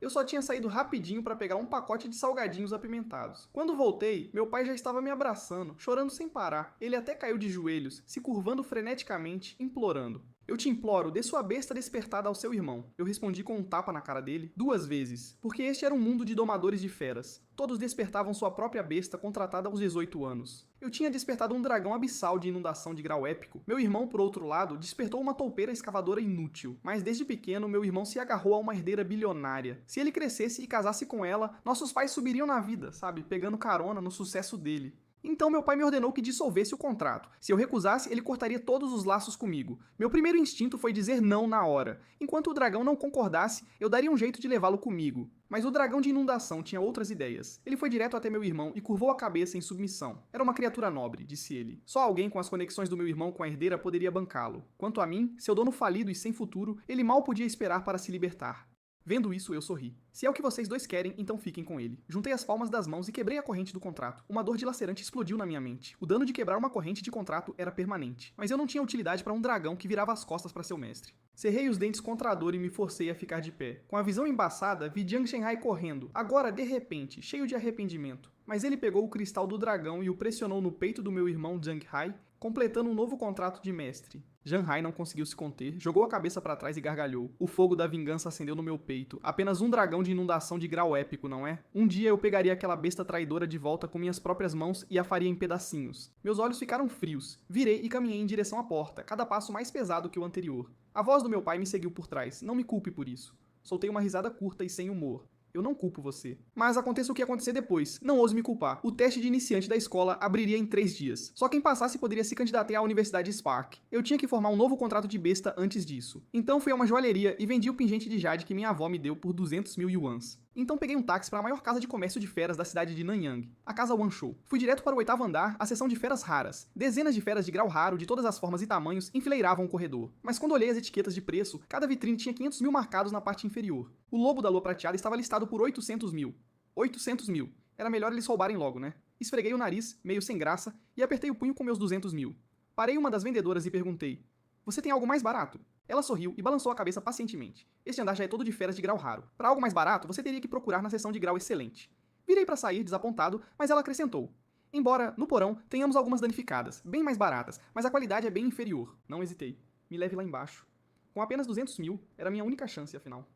Eu só tinha saído rapidinho para pegar um pacote de salgadinhos apimentados. Quando voltei, meu pai já estava me abraçando, chorando sem parar. Ele até caiu de joelhos, se curvando freneticamente, implorando. Eu te imploro, dê sua besta despertada ao seu irmão. Eu respondi com um tapa na cara dele, 2 vezes, porque este era um mundo de domadores de feras. Todos despertavam sua própria besta contratada aos 18 anos. Eu tinha despertado um dragão abissal de inundação de grau épico. Meu irmão, por outro lado, despertou uma toupeira escavadora inútil. Mas desde pequeno, meu irmão se agarrou a uma herdeira bilionária. Se ele crescesse e casasse com ela, nossos pais subiriam na vida, sabe? Pegando carona no sucesso dele. Então meu pai me ordenou que dissolvesse o contrato. Se eu recusasse, ele cortaria todos os laços comigo. Meu primeiro instinto foi dizer não na hora. Enquanto o dragão não concordasse, eu daria um jeito de levá-lo comigo. Mas o dragão de inundação tinha outras ideias. Ele foi direto até meu irmão e curvou a cabeça em submissão. Era uma criatura nobre, disse ele. Só alguém com as conexões do meu irmão com a herdeira poderia bancá-lo. Quanto a mim, seu dono falido e sem futuro, ele mal podia esperar para se libertar. Vendo isso, eu sorri. Se é o que vocês dois querem, então fiquem com ele. Juntei as palmas das mãos e quebrei a corrente do contrato. Uma dor dilacerante explodiu na minha mente. O dano de quebrar uma corrente de contrato era permanente. Mas eu não tinha utilidade para um dragão que virava as costas para seu mestre. Cerrei os dentes contra a dor e me forcei a ficar de pé. Com a visão embaçada, vi Jiang Shenhai correndo, agora de repente, cheio de arrependimento. Mas ele pegou o cristal do dragão e o pressionou no peito do meu irmão Jiang Hai, completando um novo contrato de mestre. Jiang Hai não conseguiu se conter, jogou a cabeça para trás e gargalhou. O fogo da vingança acendeu no meu peito. Apenas um dragão de inundação de grau épico, não é? Um dia eu pegaria aquela besta traidora de volta com minhas próprias mãos e a faria em pedacinhos. Meus olhos ficaram frios. Virei e caminhei em direção à porta, cada passo mais pesado que o anterior. A voz do meu pai me seguiu por trás. Não me culpe por isso. Soltei uma risada curta e sem humor. Eu não culpo você. Mas aconteça o que acontecer depois. Não ouse me culpar. O teste de iniciante da escola abriria em 3 dias. Só quem passasse poderia se candidatar à Universidade Spark. Eu tinha que formar um novo contrato de besta antes disso. Então fui a uma joalheria e vendi o pingente de jade que minha avó me deu por 200 mil yuans. Então peguei um táxi para a maior casa de comércio de feras da cidade de Nanyang, a Casa Wanshou. Fui direto para o 8º andar, a seção de feras raras. Dezenas de feras de grau raro, de todas as formas e tamanhos, enfileiravam o corredor. Mas quando olhei as etiquetas de preço, cada vitrine tinha 500 mil marcados na parte inferior. O lobo da lua prateada estava listado por 800 mil. 800 mil. Era melhor eles roubarem logo, né? Esfreguei o nariz, meio sem graça, e apertei o punho com meus 200 mil. Parei uma das vendedoras e perguntei: "Você tem algo mais barato?" Ela sorriu e balançou a cabeça pacientemente. Este andar já é todo de feras de grau raro. Para algo mais barato, você teria que procurar na seção de grau excelente. Virei para sair, desapontado, mas ela acrescentou: "Embora, no porão, tenhamos algumas danificadas, bem mais baratas, mas a qualidade é bem inferior." Não hesitei. Me leve lá embaixo. Com apenas 200 mil, era minha única chance, afinal.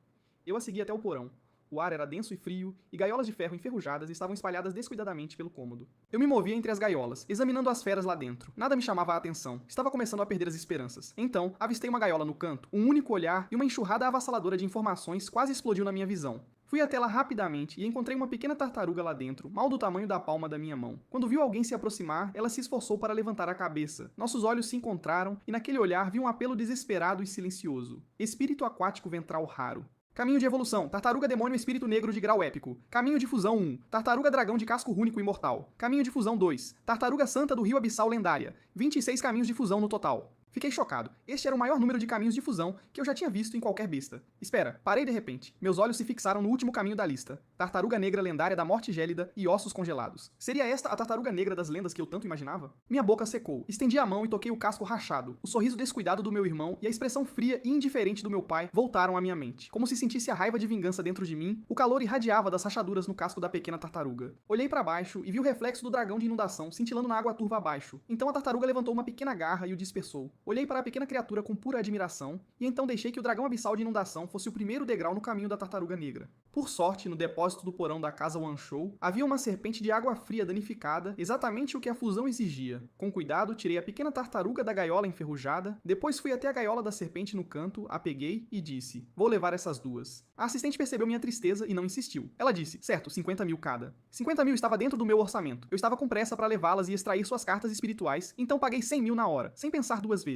Eu a segui até o porão. O ar era denso e frio, e gaiolas de ferro enferrujadas estavam espalhadas descuidadamente pelo cômodo. Eu me movia entre as gaiolas, examinando as feras lá dentro. Nada me chamava a atenção. Estava começando a perder as esperanças. Então, avistei uma gaiola no canto, um único olhar e uma enxurrada avassaladora de informações quase explodiu na minha visão. Fui até lá rapidamente e encontrei uma pequena tartaruga lá dentro, mal do tamanho da palma da minha mão. Quando viu alguém se aproximar, ela se esforçou para levantar a cabeça. Nossos olhos se encontraram e naquele olhar vi um apelo desesperado e silencioso. Espírito aquático ventral raro. Caminho de evolução, tartaruga demônio espírito negro de grau épico. Caminho de fusão 1, tartaruga dragão de casco rúnico imortal. Caminho de fusão 2, tartaruga santa do rio abissal lendária. 26 caminhos de fusão no total. Fiquei chocado. Este era o maior número de caminhos de fusão que eu já tinha visto em qualquer besta. Espera, parei de repente. Meus olhos se fixaram no último caminho da lista. Tartaruga negra lendária da morte gélida e ossos congelados. Seria esta a tartaruga negra das lendas que eu tanto imaginava? Minha boca secou. Estendi a mão e toquei o casco rachado. O sorriso descuidado do meu irmão e a expressão fria e indiferente do meu pai voltaram à minha mente. Como se sentisse a raiva de vingança dentro de mim, o calor irradiava das rachaduras no casco da pequena tartaruga. Olhei para baixo e vi o reflexo do dragão de inundação cintilando na água turva abaixo. Então a tartaruga levantou uma pequena garra e o dispersou. Olhei para a pequena criatura com pura admiração, e então deixei que o dragão abissal de inundação fosse o primeiro degrau no caminho da tartaruga negra. Por sorte, no depósito do porão da casa Wanshou, havia uma serpente de água fria danificada, exatamente o que a fusão exigia. Com cuidado, tirei a pequena tartaruga da gaiola enferrujada, depois fui até a gaiola da serpente no canto, a peguei e disse: "Vou levar essas duas." A assistente percebeu minha tristeza e não insistiu. Ela disse: "Certo, 50 mil cada." 50 mil estava dentro do meu orçamento. Eu estava com pressa para levá-las e extrair suas cartas espirituais, então paguei 100 mil na hora, sem pensar 2 vezes.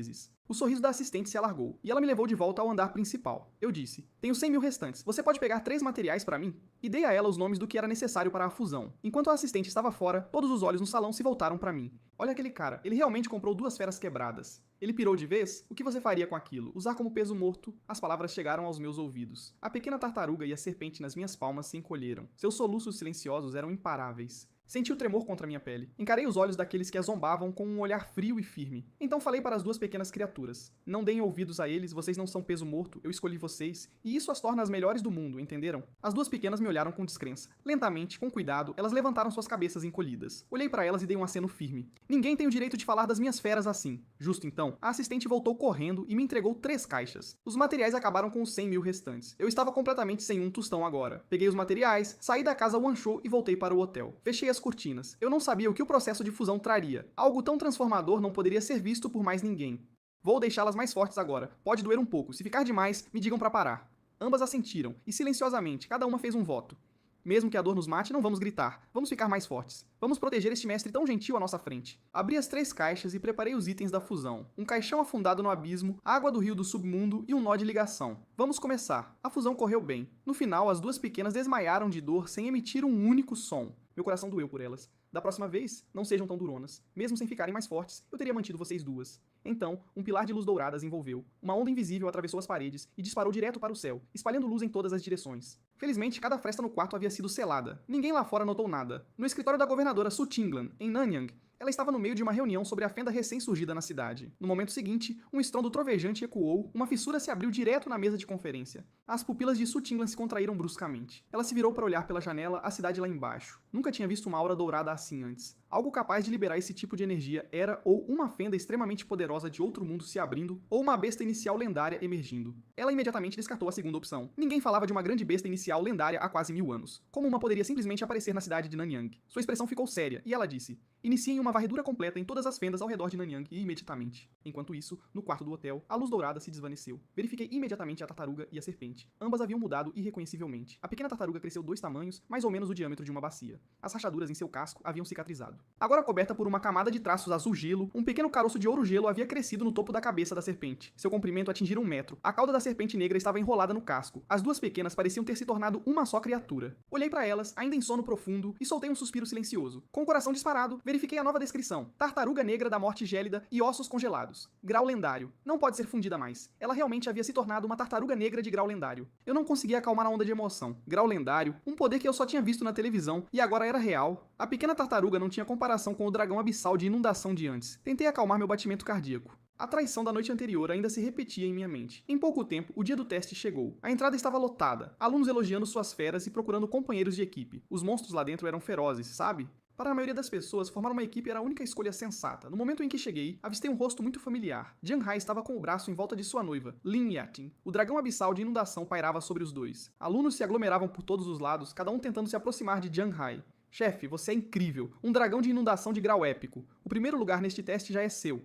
O sorriso da assistente se alargou, e ela me levou de volta ao andar principal. Eu disse: "Tenho 100 mil restantes. Você pode pegar 3 materiais para mim?" E dei a ela os nomes do que era necessário para a fusão. Enquanto a assistente estava fora, todos os olhos no salão se voltaram para mim. "Olha aquele cara, ele realmente comprou 2 feras quebradas. Ele pirou de vez? O que você faria com aquilo? Usar como peso morto?" As palavras chegaram aos meus ouvidos. A pequena tartaruga e a serpente nas minhas palmas se encolheram. Seus soluços silenciosos eram imparáveis. Senti o tremor contra minha pele. Encarei os olhos daqueles que a zombavam com um olhar frio e firme. Então falei para as duas pequenas criaturas. Não deem ouvidos a eles, vocês não são peso morto, eu escolhi vocês, e isso as torna as melhores do mundo, entenderam? As duas pequenas me olharam com descrença. Lentamente, com cuidado, elas levantaram suas cabeças encolhidas. Olhei para elas e dei um aceno firme. Ninguém tem o direito de falar das minhas feras assim. Justo então, a assistente voltou correndo e me entregou 3 caixas. Os materiais acabaram com os 100 mil restantes. Eu estava completamente sem um tostão agora. Peguei os materiais, saí da casa One Show e voltei para o hotel. Fechei as cortinas. Eu não sabia o que o processo de fusão traria. Algo tão transformador não poderia ser visto por mais ninguém. Vou deixá-las mais fortes agora. Pode doer um pouco. Se ficar demais, me digam para parar. Ambas assentiram, e silenciosamente, cada uma fez um voto. Mesmo que a dor nos mate, não vamos gritar. Vamos ficar mais fortes. Vamos proteger este mestre tão gentil à nossa frente. Abri as 3 caixas e preparei os itens da fusão. Um caixão afundado no abismo, água do rio do submundo e um nó de ligação. Vamos começar. A fusão correu bem. No final, as duas pequenas desmaiaram de dor sem emitir um único som. Meu coração doeu por elas. Da próxima vez, não sejam tão duronas. Mesmo sem ficarem mais fortes, eu teria mantido vocês duas. Então, um pilar de luz dourada as envolveu. Uma onda invisível atravessou as paredes e disparou direto para o céu, espalhando luz em todas as direções. Felizmente, cada fresta no quarto havia sido selada. Ninguém lá fora notou nada. No escritório da governadora Su Tinglan, em Nanyang, ela estava no meio de uma reunião sobre a fenda recém-surgida na cidade. No momento seguinte, um estrondo trovejante ecoou, uma fissura se abriu direto na mesa de conferência. As pupilas de Su Tinglan se contraíram bruscamente. Ela se virou para olhar pela janela a cidade lá embaixo. Nunca tinha visto uma aura dourada assim antes. Algo capaz de liberar esse tipo de energia era ou uma fenda extremamente poderosa de outro mundo se abrindo, ou uma besta inicial lendária emergindo. Ela imediatamente descartou a segunda opção. Ninguém falava de uma grande besta inicial lendária há quase 1000 anos. Como uma poderia simplesmente aparecer na cidade de Nanyang? Sua expressão ficou séria, e ela disse: iniciem uma varredura completa em todas as fendas ao redor de Nanyang e imediatamente. Enquanto isso, no quarto do hotel, a luz dourada se desvaneceu. Verifiquei imediatamente a tartaruga e a serpente. Ambas haviam mudado irreconhecivelmente. A pequena tartaruga cresceu 2 tamanhos, mais ou menos o diâmetro de uma bacia. As rachaduras em seu casco haviam cicatrizado. Agora coberta por uma camada de traços azul gelo, um pequeno caroço de ouro gelo havia crescido no topo da cabeça da serpente. Seu comprimento atingira 1 metro. A cauda da serpente negra estava enrolada no casco. As duas pequenas pareciam ter se tornado uma só criatura. Olhei para elas, ainda em sono profundo, e soltei um suspiro silencioso. Com o coração disparado, verifiquei a nova descrição. Tartaruga negra da morte gélida e ossos congelados. Grau lendário. Não pode ser fundida mais. Ela realmente havia se tornado uma tartaruga negra de grau lendário. Eu não conseguia acalmar a onda de emoção. Grau lendário, um poder que eu só tinha visto na televisão, e agora era real. A pequena tartaruga não tinha comparação com o dragão abissal de inundação de antes. Tentei acalmar meu batimento cardíaco. A traição da noite anterior ainda se repetia em minha mente. Em pouco tempo, o dia do teste chegou. A entrada estava lotada, alunos elogiando suas feras e procurando companheiros de equipe. Os monstros lá dentro eram ferozes, sabe? Para a maioria das pessoas, formar uma equipe era a única escolha sensata. No momento em que cheguei, avistei um rosto muito familiar. Jiang Hai estava com o braço em volta de sua noiva, Lin Yating. O dragão abissal de inundação pairava sobre os dois. Alunos se aglomeravam por todos os lados, cada um tentando se aproximar de Jiang Hai. Chefe, você é incrível. Um dragão de inundação de grau épico. O primeiro lugar neste teste já é seu.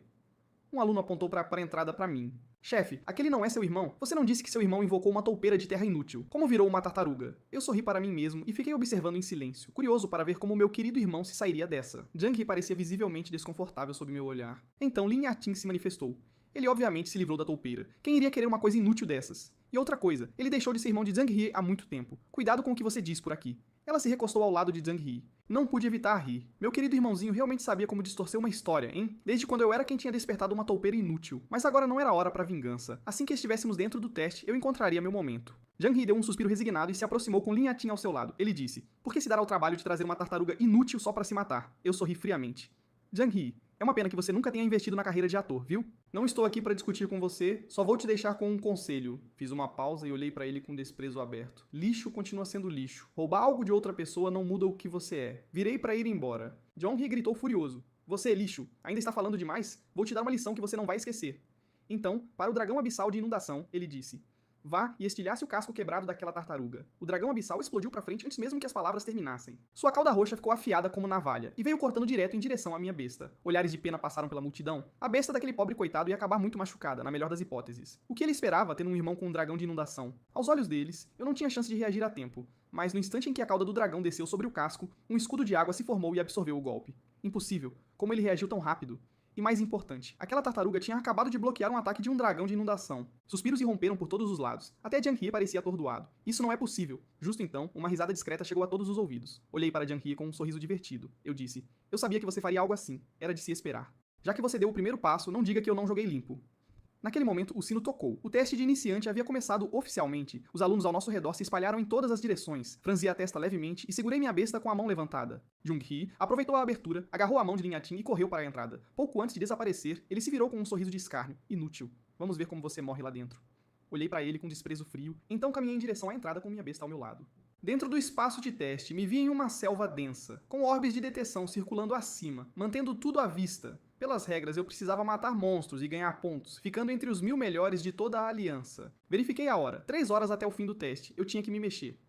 Um aluno apontou para a entrada para mim. Chefe, aquele não é seu irmão? Você não disse que seu irmão invocou uma toupeira de terra inútil. Como virou uma tartaruga? Eu sorri para mim mesmo e fiquei observando em silêncio, curioso para ver como meu querido irmão se sairia dessa. Jiang parecia visivelmente desconfortável sob meu olhar. Então Lin Yating se manifestou. Ele obviamente se livrou da toupeira. Quem iria querer uma coisa inútil dessas? E outra coisa, ele deixou de ser irmão de Zhang He há muito tempo. Cuidado com o que você diz por aqui. Ela se recostou ao lado de Zhang He. Não pude evitar rir. Meu querido irmãozinho realmente sabia como distorcer uma história, hein? Desde quando eu era quem tinha despertado uma toupeira inútil. Mas agora não era hora para vingança. Assim que estivéssemos dentro do teste, eu encontraria meu momento. Zhang He deu um suspiro resignado e se aproximou com Lin Yating ao seu lado. Ele disse: por que se dar ao trabalho de trazer uma tartaruga inútil só para se matar? Eu sorri friamente. Zhang He, é uma pena que você nunca tenha investido na carreira de ator, viu? Não estou aqui para discutir com você, só vou te deixar com um conselho. Fiz uma pausa e olhei para ele com desprezo aberto. Lixo continua sendo lixo. Roubar algo de outra pessoa não muda o que você é. Virei para ir embora. Zhang He gritou furioso. Você, lixo, ainda está falando demais? Vou te dar uma lição que você não vai esquecer. Então, para o dragão abissal de inundação, ele disse: vá e estilhace o casco quebrado daquela tartaruga. O dragão abissal explodiu pra frente antes mesmo que as palavras terminassem. Sua cauda roxa ficou afiada como navalha, e veio cortando direto em direção à minha besta. Olhares de pena passaram pela multidão. A besta daquele pobre coitado ia acabar muito machucada, na melhor das hipóteses. O que ele esperava tendo um irmão com um dragão de inundação? Aos olhos deles, eu não tinha chance de reagir a tempo. Mas no instante em que a cauda do dragão desceu sobre o casco, um escudo de água se formou e absorveu o golpe. Impossível. Como ele reagiu tão rápido? E mais importante, aquela tartaruga tinha acabado de bloquear um ataque de um dragão de inundação. Suspiros irromperam por todos os lados. Até Jiang He parecia atordoado. Isso não é possível. Justo então, uma risada discreta chegou a todos os ouvidos. Olhei para Jiang He com um sorriso divertido. Eu disse: eu sabia que você faria algo assim. Era de se esperar. Já que você deu o primeiro passo, não diga que eu não joguei limpo. Naquele momento, o sino tocou. O teste de iniciante havia começado oficialmente. Os alunos ao nosso redor se espalharam em todas as direções. Franzi a testa levemente e segurei minha besta com a mão levantada. Jung-hee aproveitou a abertura, agarrou a mão de Lin-Yatin e correu para a entrada. Pouco antes de desaparecer, ele se virou com um sorriso de escárnio. Inútil. Vamos ver como você morre lá dentro. Olhei para ele com desprezo frio, então caminhei em direção à entrada com minha besta ao meu lado. Dentro do espaço de teste, me vi em uma selva densa, com orbes de detecção circulando acima, mantendo tudo à vista. Pelas regras, eu precisava matar monstros e ganhar pontos, ficando entre os 1000 melhores de toda a aliança. Verifiquei a hora, 3 horas até o fim do teste, eu tinha que me mexer.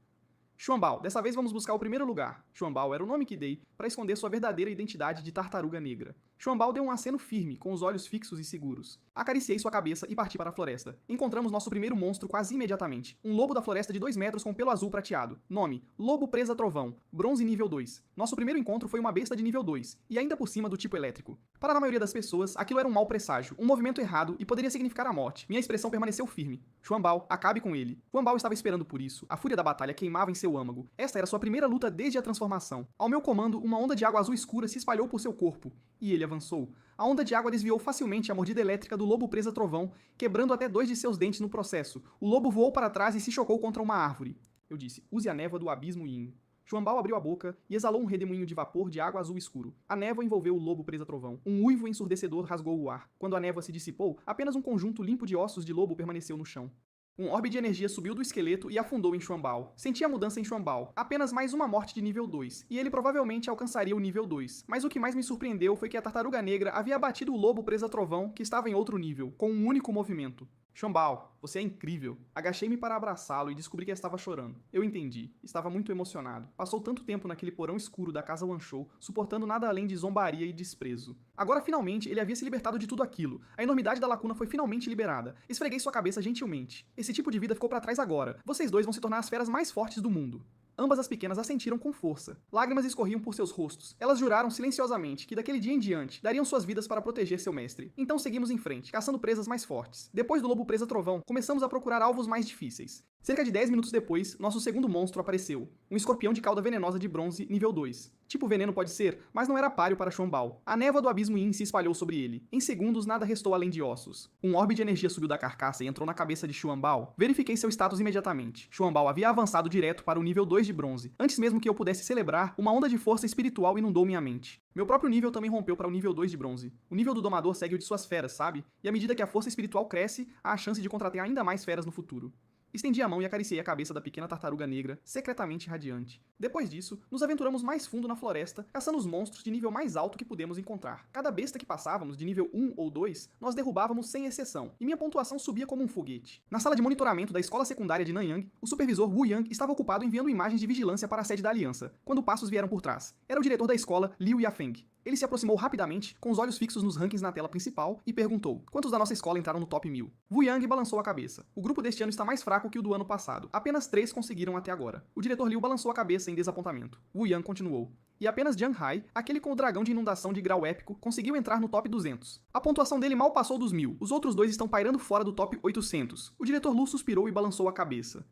Xuanbao, dessa vez vamos buscar o primeiro lugar. Xuanbao era o nome que dei para esconder sua verdadeira identidade de tartaruga negra. Xuanbao deu um aceno firme, com os olhos fixos e seguros. Acariciei sua cabeça e parti para a floresta. Encontramos nosso primeiro monstro quase imediatamente. Um lobo da floresta de 2 metros com pelo azul prateado. Nome: Lobo Presa Trovão. Bronze nível 2. Nosso primeiro encontro foi uma besta de nível 2, e ainda por cima do tipo elétrico. Para a maioria das pessoas, aquilo era um mau presságio, um movimento errado e poderia significar a morte. Minha expressão permaneceu firme. Xuanbao, acabe com ele. Xuanbao estava esperando por isso. A fúria da batalha queimava em seu âmago. Esta era sua primeira luta desde a transformação. Ao meu comando, uma onda de água azul escura se espalhou por seu corpo. E ele avançou. A onda de água desviou facilmente a mordida elétrica do lobo presa trovão, quebrando até 2 de seus dentes no processo. O lobo voou para trás e se chocou contra uma árvore. Eu disse, use a névoa do abismo Yin. Xuanbao abriu a boca e exalou um redemoinho de vapor de água azul escuro. A névoa envolveu o lobo presa trovão. Um uivo ensurdecedor rasgou o ar. Quando a névoa se dissipou, apenas um conjunto limpo de ossos de lobo permaneceu no chão. Um orbe de energia subiu do esqueleto e afundou em Xuanbao. Senti a mudança em Xuanbao. Apenas mais uma morte de nível 2, e ele provavelmente alcançaria o nível 2. Mas o que mais me surpreendeu foi que a tartaruga negra havia abatido o lobo presa trovão, que estava em outro nível, com um único movimento. Xuanbao, você é incrível. Agachei-me para abraçá-lo e descobri que estava chorando. Eu entendi. Estava muito emocionado. Passou tanto tempo naquele porão escuro da casa Wanshou, suportando nada além de zombaria e desprezo. Agora, finalmente, ele havia se libertado de tudo aquilo. A enormidade da lacuna foi finalmente liberada. Esfreguei sua cabeça gentilmente. Esse tipo de vida ficou para trás agora. Vocês dois vão se tornar as feras mais fortes do mundo. Ambas as pequenas assentiram com força. Lágrimas escorriam por seus rostos. Elas juraram silenciosamente que daquele dia em diante dariam suas vidas para proteger seu mestre. Então seguimos em frente, caçando presas mais fortes. Depois do lobo presa trovão, começamos a procurar alvos mais difíceis. Cerca de 10 minutos depois, nosso segundo monstro apareceu. Um escorpião de cauda venenosa de bronze, nível 2. Tipo veneno pode ser, mas não era páreo para Xuanbao. A névoa do abismo Yin se espalhou sobre ele. Em segundos, nada restou além de ossos. Um orbe de energia subiu da carcaça e entrou na cabeça de Xuanbao. Verifiquei seu status imediatamente. Xuanbao havia avançado direto para o nível 2 de bronze. Antes mesmo que eu pudesse celebrar, uma onda de força espiritual inundou minha mente. Meu próprio nível também rompeu para o nível 2 de bronze. O nível do domador segue o de suas feras, sabe? E à medida que a força espiritual cresce, há a chance de contrater ainda mais feras no futuro. Estendi a mão e acariciei a cabeça da pequena tartaruga negra, secretamente radiante. Depois disso, nos aventuramos mais fundo na floresta, caçando os monstros de nível mais alto que pudemos encontrar. Cada besta que passávamos, de nível 1 ou 2, nós derrubávamos sem exceção, e minha pontuação subia como um foguete. Na sala de monitoramento da escola secundária de Nanyang, o supervisor Wu Yang estava ocupado enviando imagens de vigilância para a sede da aliança, quando passos vieram por trás. Era o diretor da escola, Liu Yafeng. Ele se aproximou rapidamente, com os olhos fixos nos rankings na tela principal, e perguntou: quantos da nossa escola entraram no top 1000? Wu Yang balançou a cabeça. O grupo deste ano está mais fraco que o do ano passado. Apenas 3 conseguiram até agora. O diretor Liu balançou a cabeça em desapontamento. Wu Yang continuou. E apenas Jiang Hai, aquele com o dragão de inundação de grau épico, conseguiu entrar no top 200. A pontuação dele mal passou dos 1000. Os outros dois estão pairando fora do top 800. O diretor Lu suspirou e balançou a cabeça.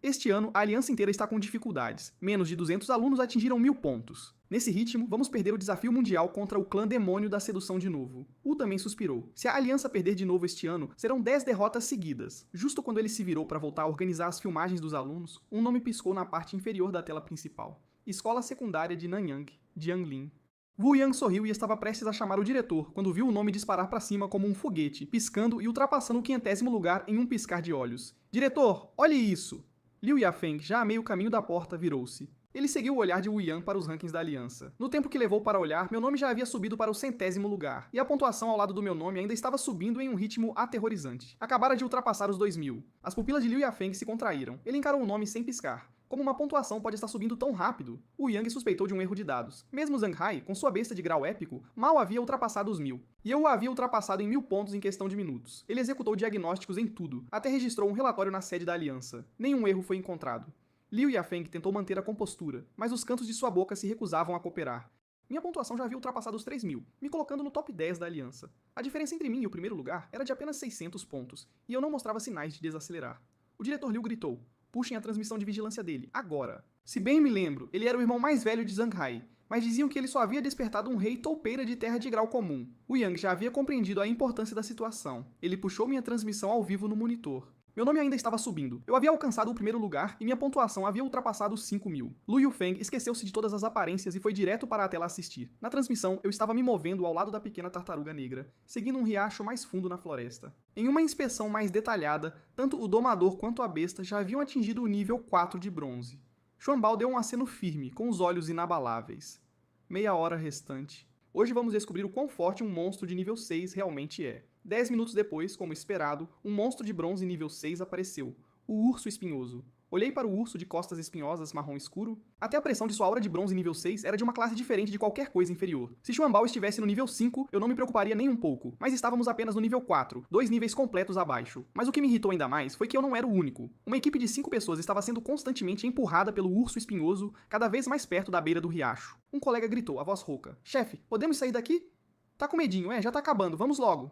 Este ano, a aliança inteira está com dificuldades. Menos de 200 alunos atingiram 1000 pontos. Nesse ritmo, vamos perder o desafio mundial contra o clã demônio da sedução de novo. Wu também suspirou. Se a aliança perder de novo este ano, serão 10 derrotas seguidas. Justo quando ele se virou para voltar a organizar as filmagens dos alunos, um nome piscou na parte inferior da tela principal. Escola Secundária de Nanyang, Jianglin. Wu Yang sorriu e estava prestes a chamar o diretor, quando viu o nome disparar para cima como um foguete, piscando e ultrapassando o 500º lugar em um piscar de olhos. Diretor, olhe isso! Liu Yafeng, já a meio caminho da porta, virou-se. Ele seguiu o olhar de Wu Yang para os rankings da aliança. No tempo que levou para olhar, meu nome já havia subido para o 100º lugar, e a pontuação ao lado do meu nome ainda estava subindo em um ritmo aterrorizante. Acabara de ultrapassar os 2000. As pupilas de Liu Yafeng se contraíram. Ele encarou o nome sem piscar. Como uma pontuação pode estar subindo tão rápido? Wu Yang suspeitou de um erro de dados. Mesmo Zhang Hai, com sua besta de grau épico, mal havia ultrapassado os 1000. E eu o havia ultrapassado em 1000 pontos em questão de minutos. Ele executou diagnósticos em tudo, até registrou um relatório na sede da aliança. Nenhum erro foi encontrado. Liu Yafeng tentou manter a compostura, mas os cantos de sua boca se recusavam a cooperar. Minha pontuação já havia ultrapassado os 3000, me colocando no top 10 da aliança. A diferença entre mim e o primeiro lugar era de apenas 600 pontos, e eu não mostrava sinais de desacelerar. O diretor Liu gritou: puxem a transmissão de vigilância dele, agora. Se bem me lembro, ele era o irmão mais velho de Zhang Hai, mas diziam que ele só havia despertado um rei toupeira de terra de grau comum. O Yang já havia compreendido a importância da situação. Ele puxou minha transmissão ao vivo no monitor. Meu nome ainda estava subindo. Eu havia alcançado o primeiro lugar e minha pontuação havia ultrapassado os 5.000. Lu Yufeng esqueceu-se de todas as aparências e foi direto para a tela assistir. Na transmissão, eu estava me movendo ao lado da pequena tartaruga negra, seguindo um riacho mais fundo na floresta. Em uma inspeção mais detalhada, tanto o domador quanto a besta já haviam atingido o nível 4 de bronze. Xuanbao deu um aceno firme, com os olhos inabaláveis. Meia hora restante. Hoje vamos descobrir o quão forte um monstro de nível 6 realmente é. 10 minutos depois, como esperado, um monstro de bronze nível 6 apareceu. O urso espinhoso. Olhei para o urso de costas espinhosas marrom escuro. Até a pressão de sua aura de bronze nível 6 era de uma classe diferente de qualquer coisa inferior. Se Xuanbao estivesse no nível 5, eu não me preocuparia nem um pouco, mas estávamos apenas no nível 4, 2 níveis completos abaixo. Mas o que me irritou ainda mais foi que eu não era o único. Uma equipe de 5 pessoas estava sendo constantemente empurrada pelo urso espinhoso, cada vez mais perto da beira do riacho. Um colega gritou, a voz rouca: "Chefe, podemos sair daqui?" "Tá com medinho, já tá acabando, vamos logo."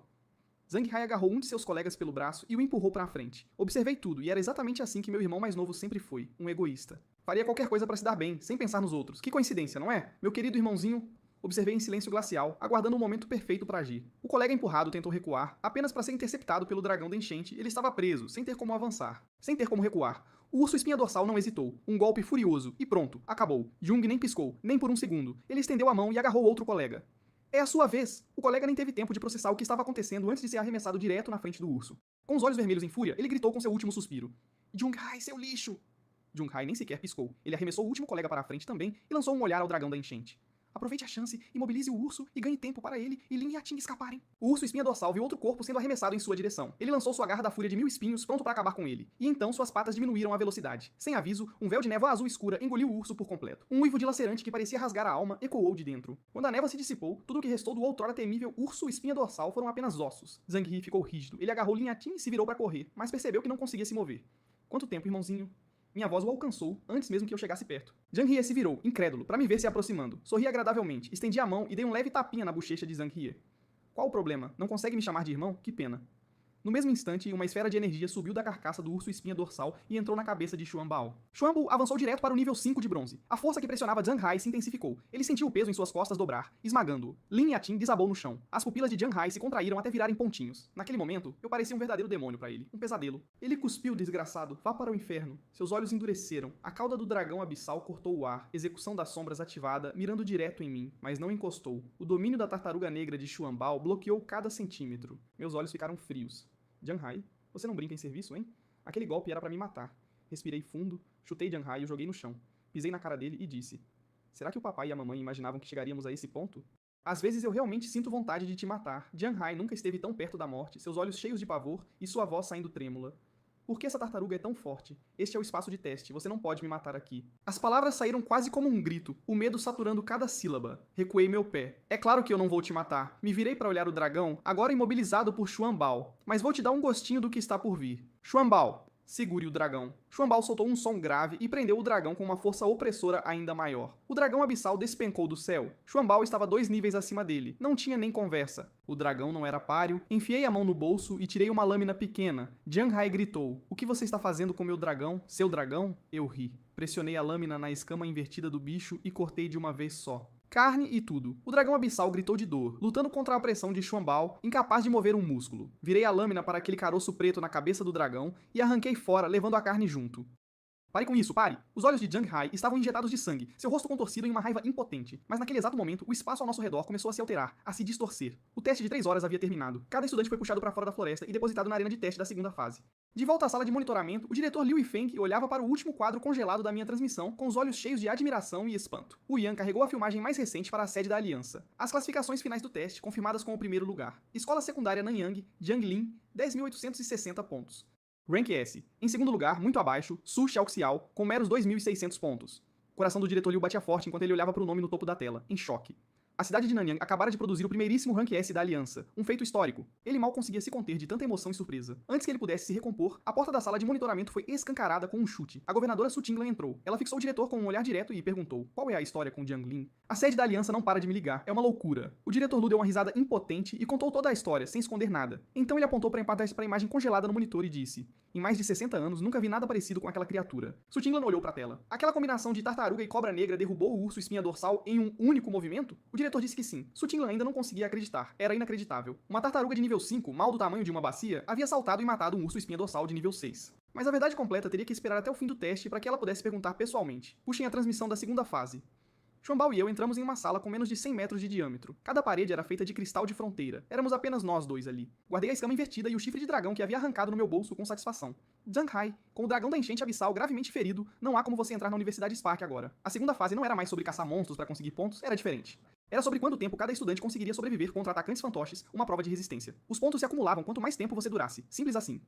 Zhang Hai agarrou um de seus colegas pelo braço e o empurrou para a frente. Observei tudo, e era exatamente assim que meu irmão mais novo sempre foi, um egoísta. Faria qualquer coisa para se dar bem, sem pensar nos outros. Que coincidência, não é? Meu querido irmãozinho... Observei em silêncio glacial, aguardando o momento perfeito para agir. O colega empurrado tentou recuar, apenas para ser interceptado pelo dragão da enchente, ele estava preso, sem ter como avançar, sem ter como recuar. O urso espinha dorsal não hesitou. Um golpe furioso, e pronto, acabou. Jung nem piscou, nem por um segundo. Ele estendeu a mão e agarrou outro colega. "É a sua vez!" O colega nem teve tempo de processar o que estava acontecendo antes de ser arremessado direto na frente do urso. Com os olhos vermelhos em fúria, ele gritou com seu último suspiro: "Jung Hai, seu lixo!" Jung Hai nem sequer piscou. Ele arremessou o último colega para a frente também e lançou um olhar ao dragão da enchente. "Aproveite a chance, imobilize o urso e ganhe tempo para ele e Lin e a Ting escaparem." O urso espinha dorsal viu outro corpo sendo arremessado em sua direção. Ele lançou sua garra da fúria de 1000 espinhos, pronto para acabar com ele. E então suas patas diminuíram a velocidade. Sem aviso, um véu de névoa azul escura engoliu o urso por completo. Um uivo dilacerante que parecia rasgar a alma ecoou de dentro. Quando a névoa se dissipou, tudo o que restou do outrora temível urso espinha dorsal foram apenas ossos. Zhang He ficou rígido. Ele agarrou Lin Yatin e se virou para correr, mas percebeu que não conseguia se mover. "Quanto tempo, irmãozinho?" Minha voz o alcançou antes mesmo que eu chegasse perto. Zhang He se virou, incrédulo, para me ver se aproximando. Sorri agradavelmente, estendi a mão e dei um leve tapinha na bochecha de Zhang He. "Qual o problema? Não consegue me chamar de irmão? Que pena." No mesmo instante, uma esfera de energia subiu da carcaça do urso espinha dorsal e entrou na cabeça de Xuanbao. Xuanbao avançou direto para o nível 5 de bronze. A força que pressionava Zhang Hai se intensificou. Ele sentiu o peso em suas costas dobrar, esmagando-o. Lin Yatin desabou no chão. As pupilas de Zhang Hai se contraíram até virarem pontinhos. Naquele momento, eu parecia um verdadeiro demônio para ele. Um pesadelo. Ele cuspiu, desgraçado. Vá para o inferno. Seus olhos endureceram. A cauda do dragão abissal cortou o ar. Execução das sombras ativada, mirando direto em mim, mas não encostou. O domínio da tartaruga negra de Xuanbao bloqueou cada centímetro. Meus olhos ficaram frios. Zhang Hai, você não brinca em serviço, hein? Aquele golpe era pra me matar. Respirei fundo, chutei Zhang Hai e o joguei no chão. Pisei na cara dele e disse: "Será que o papai e a mamãe imaginavam que chegaríamos a esse ponto? Às vezes eu realmente sinto vontade de te matar." Zhang Hai nunca esteve tão perto da morte, seus olhos cheios de pavor e sua voz saindo trêmula. "Por que essa tartaruga é tão forte? Este é o espaço de teste, você não pode me matar aqui." As palavras saíram quase como um grito, o medo saturando cada sílaba. Recuei meu pé. "É claro que eu não vou te matar." Me virei para olhar o dragão, agora imobilizado por Xuanbao. "Mas vou te dar um gostinho do que está por vir. Xuanbao, segure o dragão." Xuanbao soltou um som grave e prendeu o dragão com uma força opressora ainda maior. O dragão abissal despencou do céu. Xuanbao estava 2 níveis acima dele. Não tinha nem conversa. O dragão não era páreo. Enfiei a mão no bolso e tirei uma lâmina pequena. Zhang Hai gritou: "O que você está fazendo com meu dragão? Seu dragão?" Eu ri. Pressionei a lâmina na escama invertida do bicho e cortei de uma vez só. Carne e tudo. O dragão abissal gritou de dor, lutando contra a pressão de Xuanbao, incapaz de mover um músculo. Virei a lâmina para aquele caroço preto na cabeça do dragão e arranquei fora, levando a carne junto. "Pare com isso, pare!" Os olhos de Zhang Hai estavam injetados de sangue, seu rosto contorcido em uma raiva impotente. Mas naquele exato momento, o espaço ao nosso redor começou a se alterar, a se distorcer. O teste de 3 horas havia terminado. Cada estudante foi puxado para fora da floresta e depositado na arena de teste da segunda fase. De volta à sala de monitoramento, o diretor Liu Yifeng olhava para o último quadro congelado da minha transmissão, com os olhos cheios de admiração e espanto. O Yan carregou a filmagem mais recente para a sede da Aliança. As classificações finais do teste, confirmadas com o primeiro lugar. Escola Secundária Nanyang, Jianglin, 10.860 pontos. Rank S. Em segundo lugar, muito abaixo, Su Xiaoxiao, com meros 2.600 pontos. O coração do diretor Liu batia forte enquanto ele olhava para o nome no topo da tela, em choque. A cidade de Nanyang acabara de produzir o primeiríssimo Rank S da Aliança, um feito histórico. Ele mal conseguia se conter de tanta emoção e surpresa. Antes que ele pudesse se recompor, a porta da sala de monitoramento foi escancarada com um chute. A governadora Su Tinglan entrou. Ela fixou o diretor com um olhar direto e perguntou: qual é a história com Jiang Lin? A sede da Aliança não para de me ligar. É uma loucura. O diretor Lu deu uma risada impotente e contou toda a história, sem esconder nada. Então ele apontou para a imagem congelada no monitor e disse: em mais de 60 anos, nunca vi nada parecido com aquela criatura. Su Tinglan olhou para a tela. Aquela combinação de tartaruga e cobra negra derrubou o urso espinha dorsal em um único movimento? O diretor disse que sim. Su Tinglan ainda não conseguia acreditar. Era inacreditável. Uma tartaruga de nível 5, mal do tamanho de uma bacia, havia saltado e matado um urso espinha dorsal de nível 6. Mas a verdade completa teria que esperar até o fim do teste para que ela pudesse perguntar pessoalmente. Puxem a transmissão da segunda fase. Xuanbao e eu entramos em uma sala com menos de 100 metros de diâmetro. Cada parede era feita de cristal de fronteira. Éramos apenas nós dois ali. Guardei a escama invertida e o chifre de dragão que havia arrancado no meu bolso com satisfação. Zhanghai, com o dragão da enchente abissal gravemente ferido, não há como você entrar na Universidade Spark agora. A segunda fase não era mais sobre caçar monstros para conseguir pontos, era diferente. Era sobre quanto tempo cada estudante conseguiria sobreviver contra atacantes fantoches, uma prova de resistência. Os pontos se acumulavam quanto mais tempo você durasse. Simples assim.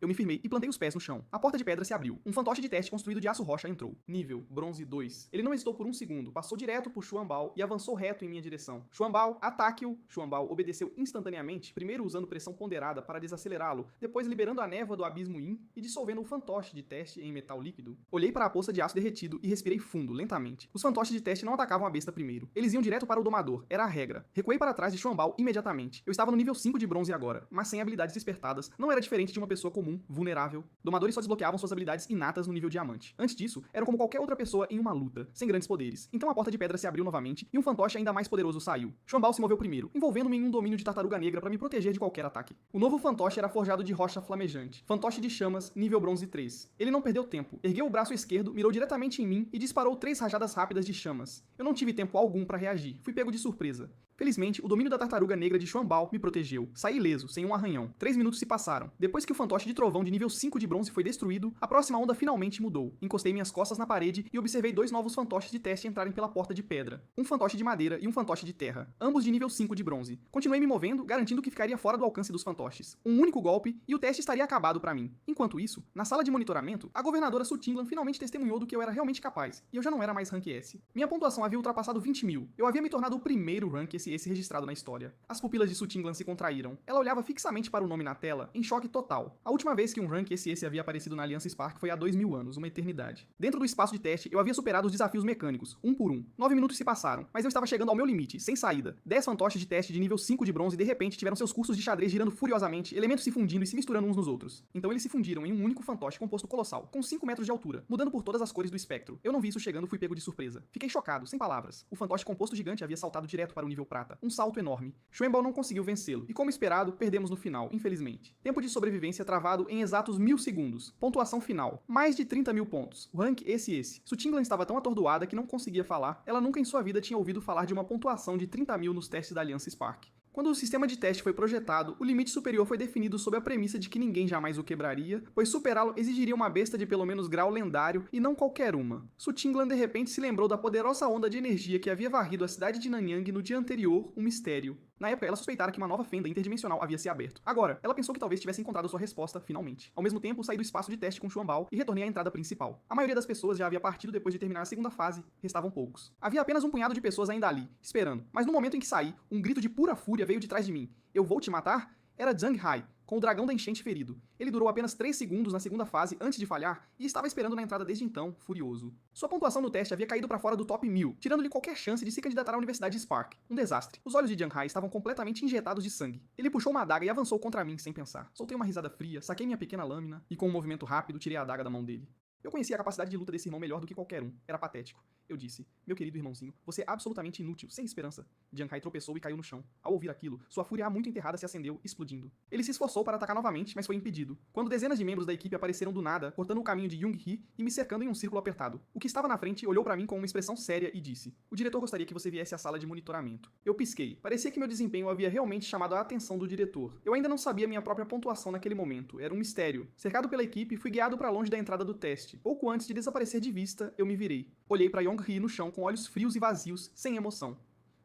Eu me firmei e plantei os pés no chão. A porta de pedra se abriu. Um fantoche de teste construído de aço rocha entrou. Nível, bronze 2. Ele não hesitou por um segundo, passou direto por Xuanbao e avançou reto em minha direção. Xuanbao, ataque-o! Xuanbao obedeceu instantaneamente, primeiro usando pressão ponderada para desacelerá-lo, depois liberando a névoa do abismo Yin e dissolvendo o fantoche de teste em metal líquido. Olhei para a poça de aço derretido e respirei fundo, lentamente. Os fantoches de teste não atacavam a besta primeiro. Eles iam direto para o domador, era a regra. Recuei para trás de Xuanbao imediatamente. Eu estava no nível 5 de bronze agora, mas sem habilidades despertadas, não era diferente de uma pessoa comum, vulnerável. Domadores só desbloqueavam suas habilidades inatas no nível diamante. Antes disso, eram como qualquer outra pessoa em uma luta, sem grandes poderes. Então a porta de pedra se abriu novamente e um fantoche ainda mais poderoso saiu. Xuanbao se moveu primeiro, envolvendo-me em um domínio de tartaruga negra para me proteger de qualquer ataque. O novo fantoche era forjado de rocha flamejante. Fantoche de chamas, nível bronze 3. Ele não perdeu tempo. Ergueu o braço esquerdo, mirou diretamente em mim e disparou 3 rajadas rápidas de chamas. Eu não tive tempo algum para reagir. Fui pego de surpresa. Felizmente, o domínio da tartaruga negra de Xuanbao me protegeu. Saí ileso, sem um arranhão. 3 minutos se passaram. Depois que o fantoche de trovão de nível 5 de bronze foi destruído, a próxima onda finalmente mudou. Encostei minhas costas na parede e observei 2 novos fantoches de teste entrarem pela porta de pedra. Um fantoche de madeira e um fantoche de terra. Ambos de nível 5 de bronze. Continuei me movendo, garantindo que ficaria fora do alcance dos fantoches. Um único golpe e o teste estaria acabado para mim. Enquanto isso, na sala de monitoramento, a governadora Su Tinglan finalmente testemunhou do que eu era realmente capaz. E eu já não era mais Rank S. Minha pontuação havia ultrapassado 20 mil. Eu havia me tornado o primeiro Rank S registrado na história. As pupilas de Su Tinglan se contraíram. Ela olhava fixamente para o nome na tela, em choque total. A última vez que um rank esse havia aparecido na Aliança Spark foi há 2000 anos, uma eternidade. Dentro do espaço de teste, eu havia superado os desafios mecânicos, um por um. 9 minutos se passaram, mas eu estava chegando ao meu limite, sem saída. 10 fantoches de teste de nível 5 de bronze de repente tiveram seus cursos de xadrez girando furiosamente, elementos se fundindo e se misturando uns nos outros. Então eles se fundiram em um único fantoche composto colossal, com 5 metros de altura, mudando por todas as cores do espectro. Eu não vi isso chegando, fui pego de surpresa. Fiquei chocado, sem palavras. O fantoche composto gigante havia saltado direto para o nível prata. Um salto enorme. Xuanbao não conseguiu vencê-lo, e como esperado, perdemos no final, infelizmente. Tempo de sobrevivência travado em exatos 1000 segundos. Pontuação final. Mais de 30 mil pontos. O rank esse. Su Tinglan estava tão atordoada que não conseguia falar. Ela nunca em sua vida tinha ouvido falar de uma pontuação de 30 mil nos testes da Aliança Spark. Quando o sistema de teste foi projetado, o limite superior foi definido sob a premissa de que ninguém jamais o quebraria, pois superá-lo exigiria uma besta de pelo menos grau lendário e não qualquer uma. Su Tinglan de repente se lembrou da poderosa onda de energia que havia varrido a cidade de Nanyang no dia anterior, um mistério. Na época, ela suspeitara que uma nova fenda interdimensional havia se aberto. Agora, ela pensou que talvez tivesse encontrado sua resposta, finalmente. Ao mesmo tempo, saí do espaço de teste com Xuanbao e retornei à entrada principal. A maioria das pessoas já havia partido depois de terminar a segunda fase, restavam poucos. Havia apenas um punhado de pessoas ainda ali, esperando. Mas no momento em que saí, um grito de pura fúria veio de trás de mim. Eu vou te matar? Era Zhanghai, com o dragão da enchente ferido. Ele durou apenas 3 segundos na segunda fase antes de falhar e estava esperando na entrada desde então, furioso. Sua pontuação no teste havia caído para fora do top 1000, tirando-lhe qualquer chance de se candidatar à Universidade Spark. Um desastre. Os olhos de Zhanghai estavam completamente injetados de sangue. Ele puxou uma adaga e avançou contra mim sem pensar. Soltei uma risada fria, saquei minha pequena lâmina e com um movimento rápido tirei a adaga da mão dele. Eu conhecia a capacidade de luta desse irmão melhor do que qualquer um. Era patético. Eu disse: meu querido irmãozinho, você é absolutamente inútil, sem esperança. Zhanghai tropeçou e caiu no chão. Ao ouvir aquilo, sua fúria há muito enterrada se acendeu, explodindo. Ele se esforçou para atacar novamente, mas foi impedido. Quando dezenas de membros da equipe apareceram do nada, cortando o caminho de Young-hee e me cercando em um círculo apertado. O que estava na frente olhou para mim com uma expressão séria e disse: o diretor gostaria que você viesse à sala de monitoramento. Eu pisquei. Parecia que meu desempenho havia realmente chamado a atenção do diretor. Eu ainda não sabia minha própria pontuação naquele momento. Era um mistério. Cercado pela equipe, fui guiado para longe da entrada do teste. Pouco antes de desaparecer de vista, eu me virei. Olhei para Young-hee no chão com olhos frios e vazios, sem emoção.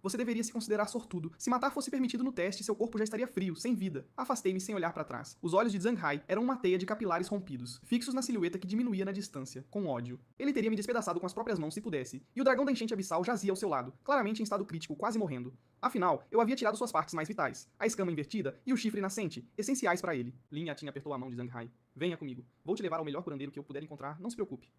Você deveria se considerar sortudo. Se matar fosse permitido no teste, seu corpo já estaria frio, sem vida. Afastei-me sem olhar para trás. Os olhos de Zanghai eram uma teia de capilares rompidos, fixos na silhueta que diminuía na distância, com ódio. Ele teria me despedaçado com as próprias mãos se pudesse, e o dragão da enchente abissal jazia ao seu lado, claramente em estado crítico, quase morrendo. Afinal, eu havia tirado suas partes mais vitais, a escama invertida e o chifre nascente, essenciais para ele. Lin Yatin apertou a mão de Zanghai. Venha comigo. Vou te levar ao melhor curandeiro que eu puder encontrar, não se preocupe.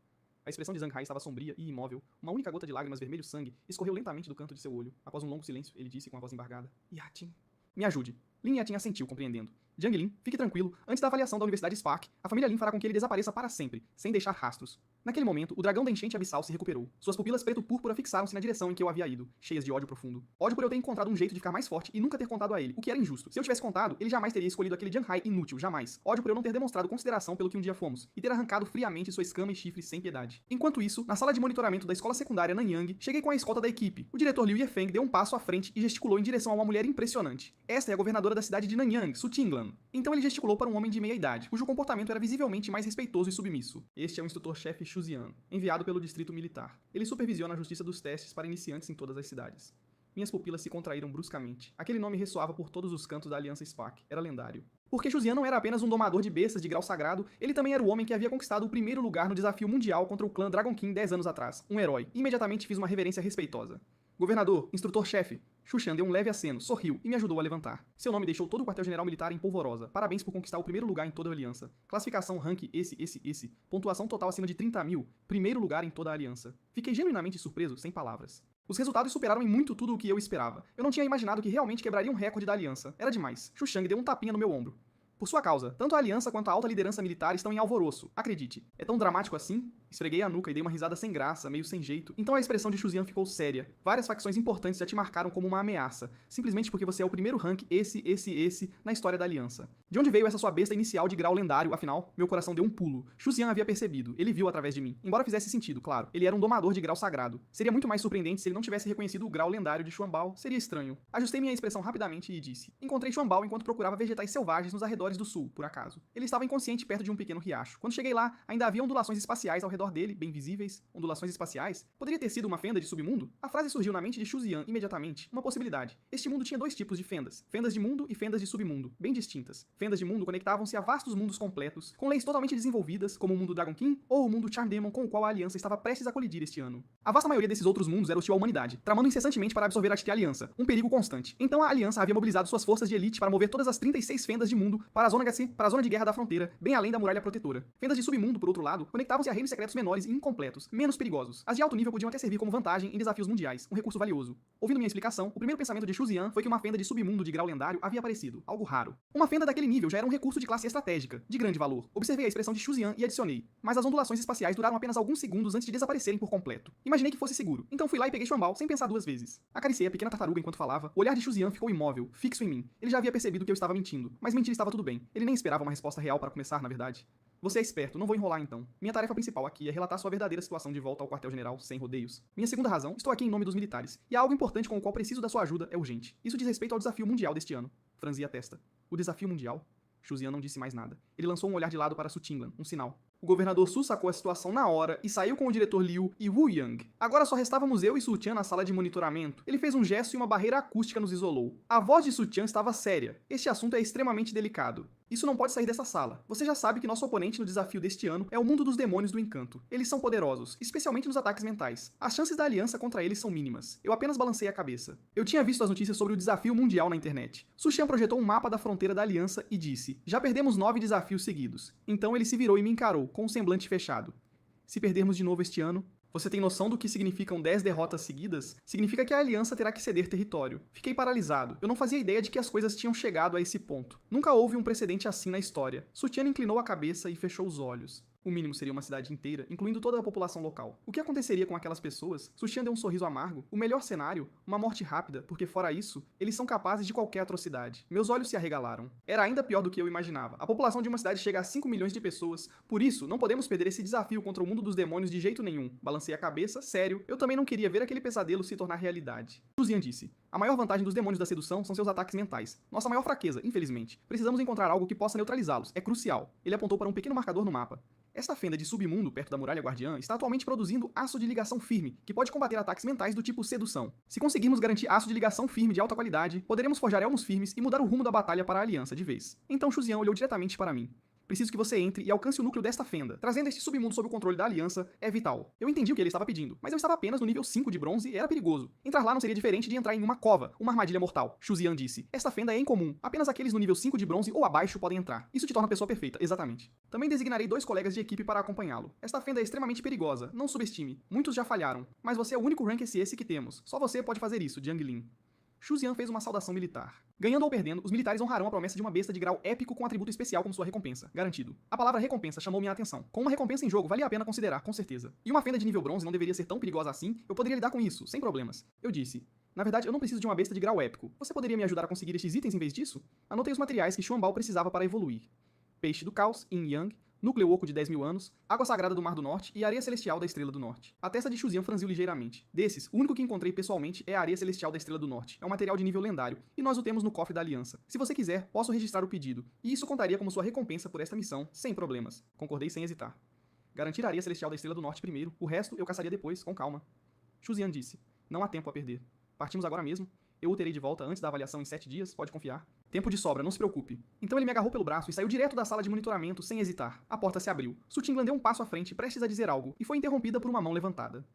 A expressão de Zanghai estava sombria e imóvel. Uma única gota de lágrimas vermelho-sangue escorreu lentamente do canto de seu olho. Após um longo silêncio, ele disse com a voz embargada: Yatin, me ajude. Lin Yatin assentiu, compreendendo. Jiang Lin, fique tranquilo. Antes da avaliação da Universidade Spark, a família Lin fará com que ele desapareça para sempre, sem deixar rastros. Naquele momento, o dragão da enchente abissal se recuperou. Suas pupilas preto-púrpura fixaram-se na direção em que eu havia ido, cheias de ódio profundo. Ódio por eu ter encontrado um jeito de ficar mais forte e nunca ter contado a ele, o que era injusto. Se eu tivesse contado, ele jamais teria escolhido aquele Jianhai inútil, jamais. Ódio por eu não ter demonstrado consideração pelo que um dia fomos, e ter arrancado friamente sua escama e chifre sem piedade. Enquanto isso, na sala de monitoramento da escola secundária Nanyang, cheguei com a escolta da equipe. O diretor Liu Yefeng deu um passo à frente e gesticulou em direção a uma mulher impressionante. Esta é a governadora da cidade de Nanyang, Su Tinglan. Então ele gesticulou para um homem de meia idade, cujo comportamento era visivelmente mais respeitoso e submisso. Este é o instrutor-chefe Xu Zian, enviado pelo distrito militar. Ele supervisiona a justiça dos testes para iniciantes em todas as cidades. Minhas pupilas se contraíram bruscamente. Aquele nome ressoava por todos os cantos da Aliança Spark. Era lendário. Porque Xu Zian não era apenas um domador de bestas de grau sagrado, ele também era o homem que havia conquistado o primeiro lugar no desafio mundial contra o clã Dragon King 10 anos atrás. Um herói. Imediatamente fiz uma reverência respeitosa. Governador, instrutor-chefe. Xu Shan deu um leve aceno, sorriu e me ajudou a levantar. Seu nome deixou todo o quartel-general militar em polvorosa. Parabéns por conquistar o primeiro lugar em toda a aliança. Classificação, rank, esse. Pontuação total acima de 30.000. Primeiro lugar em toda a aliança. Fiquei genuinamente surpreso, sem palavras. Os resultados superaram em muito tudo o que eu esperava. Eu não tinha imaginado que realmente quebraria um recorde da aliança. Era demais. Xu Shang deu um tapinha no meu ombro. Por sua causa, tanto a aliança quanto a alta liderança militar estão em alvoroço. Acredite. É tão dramático assim? Esfreguei a nuca e dei uma risada sem graça, meio sem jeito. Então a expressão de Xu Zian ficou séria. Várias facções importantes já te marcaram como uma ameaça, simplesmente porque você é o primeiro rank esse na história da aliança. De onde veio essa sua besta inicial de grau lendário, afinal? Meu coração deu um pulo. Xu Zian havia percebido. Ele viu através de mim. Embora fizesse sentido, claro. Ele era um domador de grau sagrado. Seria muito mais surpreendente se ele não tivesse reconhecido o grau lendário de Xuanbao. Seria estranho. Ajustei minha expressão rapidamente e disse: encontrei Xuanbao enquanto procurava vegetais selvagens nos arredores do sul, por acaso. Ele estava inconsciente perto de um pequeno riacho. Quando cheguei lá, ainda havia ondulações espaciais ao redor dele, bem visíveis. Ondulações espaciais? Poderia ter sido uma fenda de submundo? A frase surgiu na mente de Xu Zian imediatamente. Uma possibilidade. Este mundo tinha dois tipos de fendas. Fendas de mundo e fendas de submundo. Bem distintas. Fendas de mundo conectavam-se a vastos mundos completos, com leis totalmente desenvolvidas, como o mundo Dragon King ou o mundo Charm Demon com o qual a aliança estava prestes a colidir este ano. A vasta maioria desses outros mundos era hostil à humanidade, tramando incessantemente para absorver a aliança. Um perigo constante. Então a aliança havia mobilizado suas forças de elite para mover todas as 36 fendas de mundo para a zona HC, para a zona de guerra da fronteira, bem além da muralha protetora. Fendas de submundo, por outro lado, conectavam-se a reinos secretos menores e incompletos, menos perigosos. As de alto nível podiam até servir como vantagem em desafios mundiais, um recurso valioso. Ouvindo minha explicação, o primeiro pensamento de Xu Zian foi que uma fenda de submundo de grau lendário havia aparecido, algo raro. Uma fenda daquele nível já era um recurso de classe estratégica, de grande valor. Observei a expressão de Xu Zian e adicionei, mas as ondulações espaciais duraram apenas alguns segundos antes de desaparecerem por completo. Imaginei que fosse seguro, então fui lá e peguei Xuanbao sem pensar duas vezes. Acariciei a pequena tartaruga enquanto falava, o olhar de Xu Zian ficou imóvel, fixo em mim. Ele já havia percebido que eu estava mentindo, mas mentir estava tudo bem. Ele nem esperava uma resposta real para começar, na verdade. Você é esperto, não vou enrolar então. Minha tarefa principal aqui é relatar sua verdadeira situação de volta ao quartel-general, sem rodeios. Minha segunda razão, estou aqui em nome dos militares. E há algo importante com o qual preciso da sua ajuda, é urgente. Isso diz respeito ao desafio mundial deste ano. Franzi a testa. O desafio mundial? Xu Zian não disse mais nada. Ele lançou um olhar de lado para Su Tinglan, um sinal. O governador Su sacou a situação na hora e saiu com o diretor Liu e Wu Yang. Agora só restávamos eu e Su Tian na sala de monitoramento. Ele fez um gesto e uma barreira acústica nos isolou. A voz de Su Tian estava séria. Este assunto é extremamente delicado. Isso não pode sair dessa sala. Você já sabe que nosso oponente no desafio deste ano é o mundo dos demônios do encanto. Eles são poderosos, especialmente nos ataques mentais. As chances da aliança contra eles são mínimas. Eu apenas balancei a cabeça. Eu tinha visto as notícias sobre o desafio mundial na internet. Su Xian projetou um mapa da fronteira da aliança e disse: já perdemos 9 desafios seguidos. Então ele se virou e me encarou, com um semblante fechado. Se perdermos de novo este ano... Você tem noção do que significam 10 derrotas seguidas? Significa que a aliança terá que ceder território. Fiquei paralisado. Eu não fazia ideia de que as coisas tinham chegado a esse ponto. Nunca houve um precedente assim na história. Su Tian inclinou a cabeça e fechou os olhos. O mínimo seria uma cidade inteira, incluindo toda a população local. O que aconteceria com aquelas pessoas? Su Xian deu um sorriso amargo. O melhor cenário? Uma morte rápida, porque fora isso, eles são capazes de qualquer atrocidade. Meus olhos se arregalaram. Era ainda pior do que eu imaginava. A população de uma cidade chega a 5 milhões de pessoas. Por isso, não podemos perder esse desafio contra o mundo dos demônios de jeito nenhum. Balancei a cabeça, sério. Eu também não queria ver aquele pesadelo se tornar realidade. Xu Zian disse: a maior vantagem dos demônios da sedução são seus ataques mentais. Nossa maior fraqueza, infelizmente. Precisamos encontrar algo que possa neutralizá-los. É crucial. Ele apontou para um pequeno marcador no mapa. Esta fenda de submundo, perto da muralha guardiã, está atualmente produzindo aço de ligação firme, que pode combater ataques mentais do tipo sedução. Se conseguirmos garantir aço de ligação firme de alta qualidade, poderemos forjar elmos firmes e mudar o rumo da batalha para a aliança de vez. Então Xuzian olhou diretamente para mim. Preciso que você entre e alcance o núcleo desta fenda. Trazendo este submundo sob o controle da aliança é vital. Eu entendi o que ele estava pedindo, mas eu estava apenas no nível 5 de bronze e era perigoso. Entrar lá não seria diferente de entrar em uma cova, uma armadilha mortal. Xuzian disse. Esta fenda é incomum. Apenas aqueles no nível 5 de bronze ou abaixo podem entrar. Isso te torna a pessoa perfeita, exatamente. Também designarei 2 colegas de equipe para acompanhá-lo. Esta fenda é extremamente perigosa, não subestime. Muitos já falharam, mas você é o único rank SS que temos. Só você pode fazer isso, Jiang Lin. Xuzian fez uma saudação militar. Ganhando ou perdendo, os militares honrarão a promessa de uma besta de grau épico com atributo especial como sua recompensa. Garantido. A palavra recompensa chamou minha atenção. Com uma recompensa em jogo, valia a pena considerar, com certeza. E uma fenda de nível bronze não deveria ser tão perigosa assim, eu poderia lidar com isso, sem problemas. Eu disse. Na verdade, eu não preciso de uma besta de grau épico. Você poderia me ajudar a conseguir estes itens em vez disso? Anotei os materiais que Xuanbao precisava para evoluir. Peixe do Caos, Yin Yang, núcleo oco de 10.000 anos, água sagrada do Mar do Norte e areia celestial da Estrela do Norte. A testa de Xuzian franziu ligeiramente. Desses, o único que encontrei pessoalmente é a areia celestial da Estrela do Norte. É um material de nível lendário, e nós o temos no cofre da Aliança. Se você quiser, posso registrar o pedido, e isso contaria como sua recompensa por esta missão, sem problemas. Concordei sem hesitar. Garantir a areia celestial da Estrela do Norte primeiro, o resto eu caçaria depois, com calma. Xuzian disse. Não há tempo a perder. Partimos agora mesmo. Eu o terei de volta antes da avaliação em 7 dias, pode confiar. Tempo de sobra, não se preocupe. Então ele me agarrou pelo braço e saiu direto da sala de monitoramento sem hesitar. A porta se abriu. Su Tinglan deu um passo à frente, prestes a dizer algo, e foi interrompida por uma mão levantada.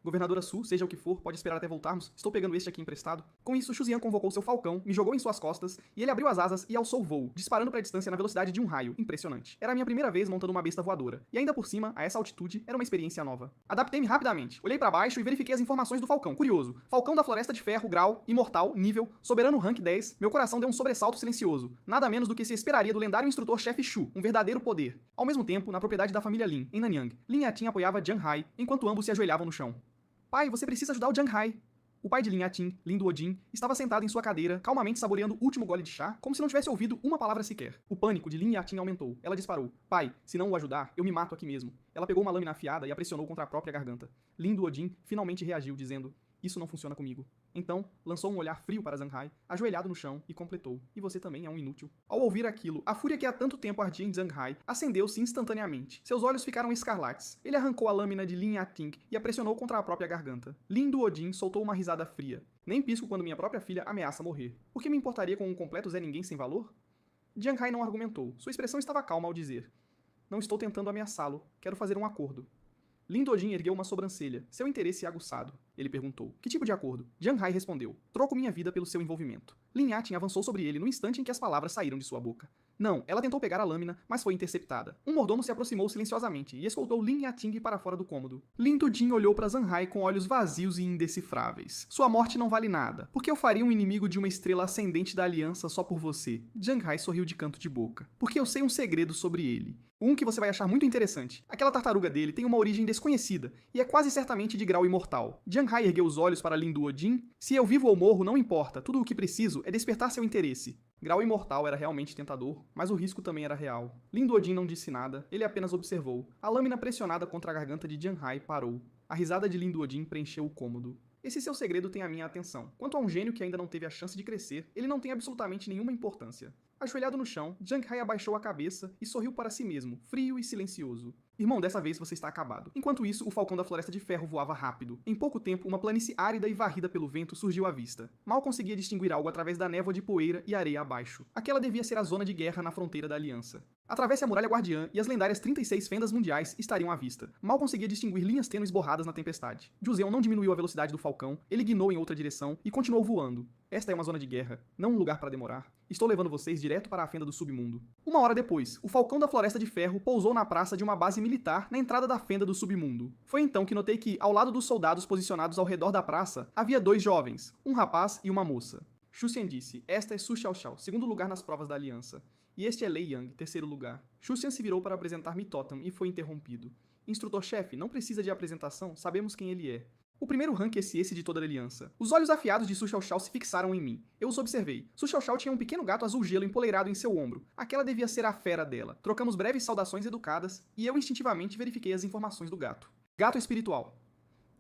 Governadora Su, seja o que for, pode esperar até voltarmos. Estou pegando este aqui emprestado. Com isso, Xuzian convocou seu falcão, me jogou em suas costas, e ele abriu as asas e alçou o voo, disparando para a distância na velocidade de um raio. Impressionante. Era a minha primeira vez montando uma besta voadora. E ainda por cima, a essa altitude, era uma experiência nova. Adaptei-me rapidamente. Olhei para baixo e verifiquei as informações do falcão. Curioso. Falcão da Floresta de Ferro, grau, imortal, nível, soberano rank 10. Meu coração deu um sobressalto silencioso. Nada menos do que se esperaria do lendário instrutor-chefe Shu, um verdadeiro poder. Ao mesmo tempo, na propriedade da família Lin, em Nanyang, Lin Yatin apoiava Jiang Hai, enquanto ambos se ajoelhavam no chão. Pai, você precisa ajudar o Jiang Hai. O pai de Lin Yatin, Lin Duodin, estava sentado em sua cadeira, calmamente saboreando o último gole de chá, como se não tivesse ouvido uma palavra sequer. O pânico de Lin Yatin aumentou. Ela disparou. Pai, se não o ajudar, eu me mato aqui mesmo. Ela pegou uma lâmina afiada e a pressionou contra a própria garganta. Lin Duodin finalmente reagiu, dizendo: isso não funciona comigo. Então, lançou um olhar frio para Zhang Hai, ajoelhado no chão, e completou. E você também é um inútil. Ao ouvir aquilo, a fúria que há tanto tempo ardia em Zhang Hai acendeu-se instantaneamente. Seus olhos ficaram escarlates. Ele arrancou a lâmina de Lin Yating e a pressionou contra a própria garganta. Lin Duodin soltou uma risada fria. Nem pisco quando minha própria filha ameaça morrer. Por que me importaria com um completo Zé Ninguém sem valor? Jiang Hai não argumentou. Sua expressão estava calma ao dizer: não estou tentando ameaçá-lo. Quero fazer um acordo. Lin Duodin ergueu uma sobrancelha, seu interesse aguçado. Ele perguntou: que tipo de acordo? Jiang Hai respondeu: troco minha vida pelo seu envolvimento. Lin Yatin avançou sobre ele no instante em que as palavras saíram de sua boca. Não, ela tentou pegar a lâmina, mas foi interceptada. Um mordomo se aproximou silenciosamente e escoltou Lin Yating para fora do cômodo. Lin Duodin olhou para Zhang Hai com olhos vazios e indecifráveis. Sua morte não vale nada. Por que eu faria um inimigo de uma estrela ascendente da aliança só por você? Jiang Hai sorriu de canto de boca. Porque eu sei um segredo sobre ele. Um que você vai achar muito interessante. Aquela tartaruga dele tem uma origem desconhecida, e é quase certamente de grau imortal. Jiang Hai ergueu os olhos para Lin Duodin. Se eu vivo ou morro, não importa. Tudo o que preciso é despertar seu interesse. Grau imortal era realmente tentador, mas o risco também era real. Lin Duodin não disse nada, ele apenas observou. A lâmina pressionada contra a garganta de Jiang Hai parou. A risada de Lin Duodin preencheu o cômodo. Esse seu segredo tem a minha atenção. Quanto a um gênio que ainda não teve a chance de crescer, ele não tem absolutamente nenhuma importância. Ajoelhado no chão, Jiang Hai abaixou a cabeça e sorriu para si mesmo, frio e silencioso. Irmão, dessa vez você está acabado. Enquanto isso, o falcão da Floresta de Ferro voava rápido. Em pouco tempo, uma planície árida e varrida pelo vento surgiu à vista. Mal conseguia distinguir algo através da névoa de poeira e areia abaixo. Aquela devia ser a zona de guerra na fronteira da Aliança. Atravesse a muralha guardiã e as lendárias 36 fendas mundiais estariam à vista. Mal conseguia distinguir linhas tênues borradas na tempestade. Juseon não diminuiu a velocidade do falcão, ele guinou em outra direção e continuou voando. Esta é uma zona de guerra, não um lugar para demorar. Estou levando vocês direto para a fenda do submundo. Uma hora depois, o falcão da Floresta de Ferro pousou na praça de uma base militar na entrada da fenda do submundo. Foi então que notei que, ao lado dos soldados posicionados ao redor da praça, havia 2 jovens, um rapaz e uma moça. Xu Xian disse: esta é Su Xiaoxiao, segundo lugar nas provas da aliança. E este é Lei Yang, terceiro lugar. Xu Xian se virou para apresentar Mitotam e foi interrompido. Instrutor-chefe, não precisa de apresentação, sabemos quem ele é. O primeiro rank é esse de toda a aliança. Os olhos afiados de Su Xiaoxiao se fixaram em mim. Eu os observei. Su Xiaoxiao tinha um pequeno gato azul gelo empoleirado em seu ombro. Aquela devia ser a fera dela. Trocamos breves saudações educadas, e eu instintivamente verifiquei as informações do gato. Gato espiritual.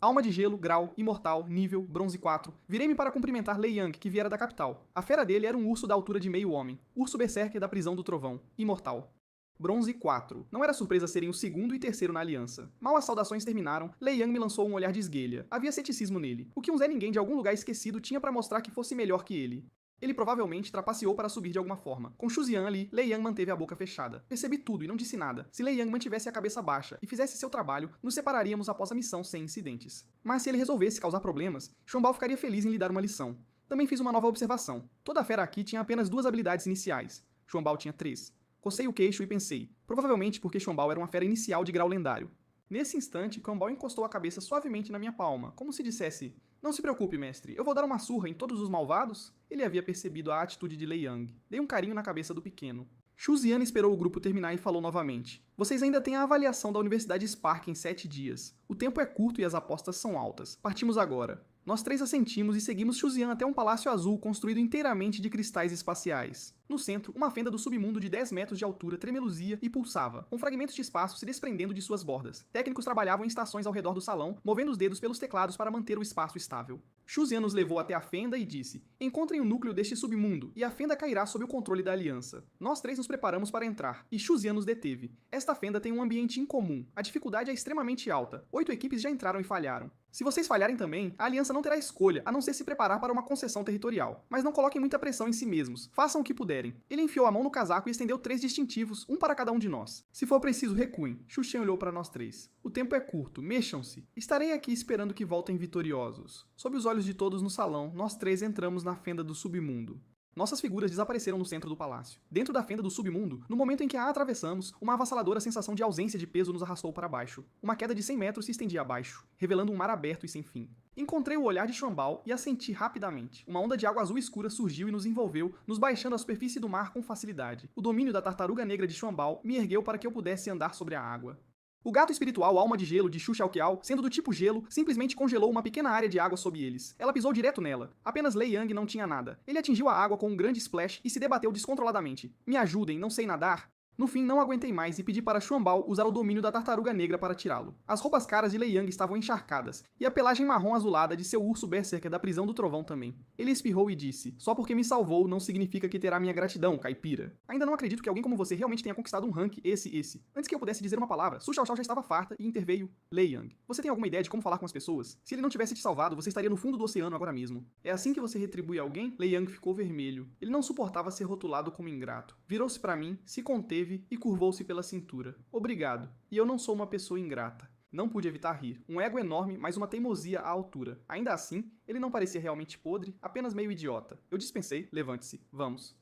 Alma de gelo, grau, imortal, nível, bronze 4. Virei-me para cumprimentar Lei Yang, que viera da capital. A fera dele era um urso da altura de meio homem. Urso berserker da prisão do trovão. Imortal. Bronze 4. Não era surpresa serem o segundo e terceiro na aliança. Mal as saudações terminaram, Lei Yang me lançou um olhar de esguelha. Havia ceticismo nele. O que um Zé Ninguém de algum lugar esquecido tinha para mostrar que fosse melhor que ele. Ele provavelmente trapaceou para subir de alguma forma. Com Xuzian ali, Lei Yang manteve a boca fechada. Percebi tudo e não disse nada. Se Lei Yang mantivesse a cabeça baixa e fizesse seu trabalho, nos separaríamos após a missão sem incidentes. Mas se ele resolvesse causar problemas, Xuanbao ficaria feliz em lhe dar uma lição. Também fiz uma nova observação. Toda a fera aqui tinha apenas 2 habilidades iniciais. Xuanbao tinha 3. Cocei o queixo e pensei, provavelmente porque Xuanbao era uma fera inicial de grau lendário. Nesse instante, Xuanbao encostou a cabeça suavemente na minha palma, como se dissesse: "Não se preocupe, mestre, eu vou dar uma surra em todos os malvados?" Ele havia percebido a atitude de Lei Yang. Dei um carinho na cabeça do pequeno. Xuzian esperou o grupo terminar e falou novamente: "Vocês ainda têm a avaliação da Universidade Spark em 7 dias. O tempo é curto e as apostas são altas. Partimos agora." Nós 3 assentimos e seguimos Xuzian até um palácio azul construído inteiramente de cristais espaciais. No centro, uma fenda do submundo de 10 metros de altura tremeluzia e pulsava, com fragmentos de espaço se desprendendo de suas bordas. Técnicos trabalhavam em estações ao redor do salão, movendo os dedos pelos teclados para manter o espaço estável. Xuzian nos levou até a fenda e disse: "Encontrem o núcleo deste submundo, e a fenda cairá sob o controle da aliança." Nós 3 nos preparamos para entrar, e Xuzian nos deteve. Esta fenda tem um ambiente incomum. A dificuldade é extremamente alta. 8 equipes já entraram e falharam. Se vocês falharem também, a aliança não terá escolha, a não ser se preparar para uma concessão territorial. Mas não coloquem muita pressão em si mesmos. Façam o que puderem. Ele enfiou a mão no casaco e estendeu 3 distintivos, um para cada um de nós. "Se for preciso, recuem." Xuxian olhou para nós 3. "O tempo é curto, mexam-se. Estarei aqui esperando que voltem vitoriosos." Sob os olhos de todos no salão, nós 3 entramos na fenda do submundo. Nossas figuras desapareceram no centro do palácio. Dentro da fenda do submundo, no momento em que a atravessamos, uma avassaladora sensação de ausência de peso nos arrastou para baixo. Uma queda de 100 metros se estendia abaixo, revelando um mar aberto e sem fim. Encontrei o olhar de Xuanbao e assenti rapidamente. Uma onda de água azul escura surgiu e nos envolveu, nos baixando à superfície do mar com facilidade. O domínio da tartaruga negra de Xuanbao me ergueu para que eu pudesse andar sobre a água. O gato espiritual Alma de Gelo de Xu Xiaoqiao, sendo do tipo gelo, simplesmente congelou uma pequena área de água sob eles. Ela pisou direto nela. Apenas Lei Yang não tinha nada. Ele atingiu a água com um grande splash e se debateu descontroladamente. "Me ajudem, não sei nadar." No fim, não aguentei mais e pedi para Xuanbao usar o domínio da tartaruga negra para tirá-lo. As roupas caras de Lei Yang estavam encharcadas, e a pelagem marrom azulada de seu urso berserker da prisão do trovão também. Ele espirrou e disse: "Só porque me salvou não significa que terá minha gratidão, caipira. Ainda não acredito que alguém como você realmente tenha conquistado um rank esse. Antes que eu pudesse dizer uma palavra, Su Xiaoxiao já estava farta e interveio Lei Yang. Você tem alguma ideia de como falar com as pessoas? Se ele não tivesse te salvado, você estaria no fundo do oceano agora mesmo. É assim que você retribui alguém?" Lei Yang ficou vermelho. Ele não suportava ser rotulado como ingrato. Virou-se para mim, se conteve e curvou-se pela cintura. "Obrigado. E eu não sou uma pessoa ingrata." Não pude evitar rir. Um ego enorme, mas uma teimosia à altura. Ainda assim, ele não parecia realmente podre, apenas meio idiota. Eu dispensei: "Levante-se. Vamos."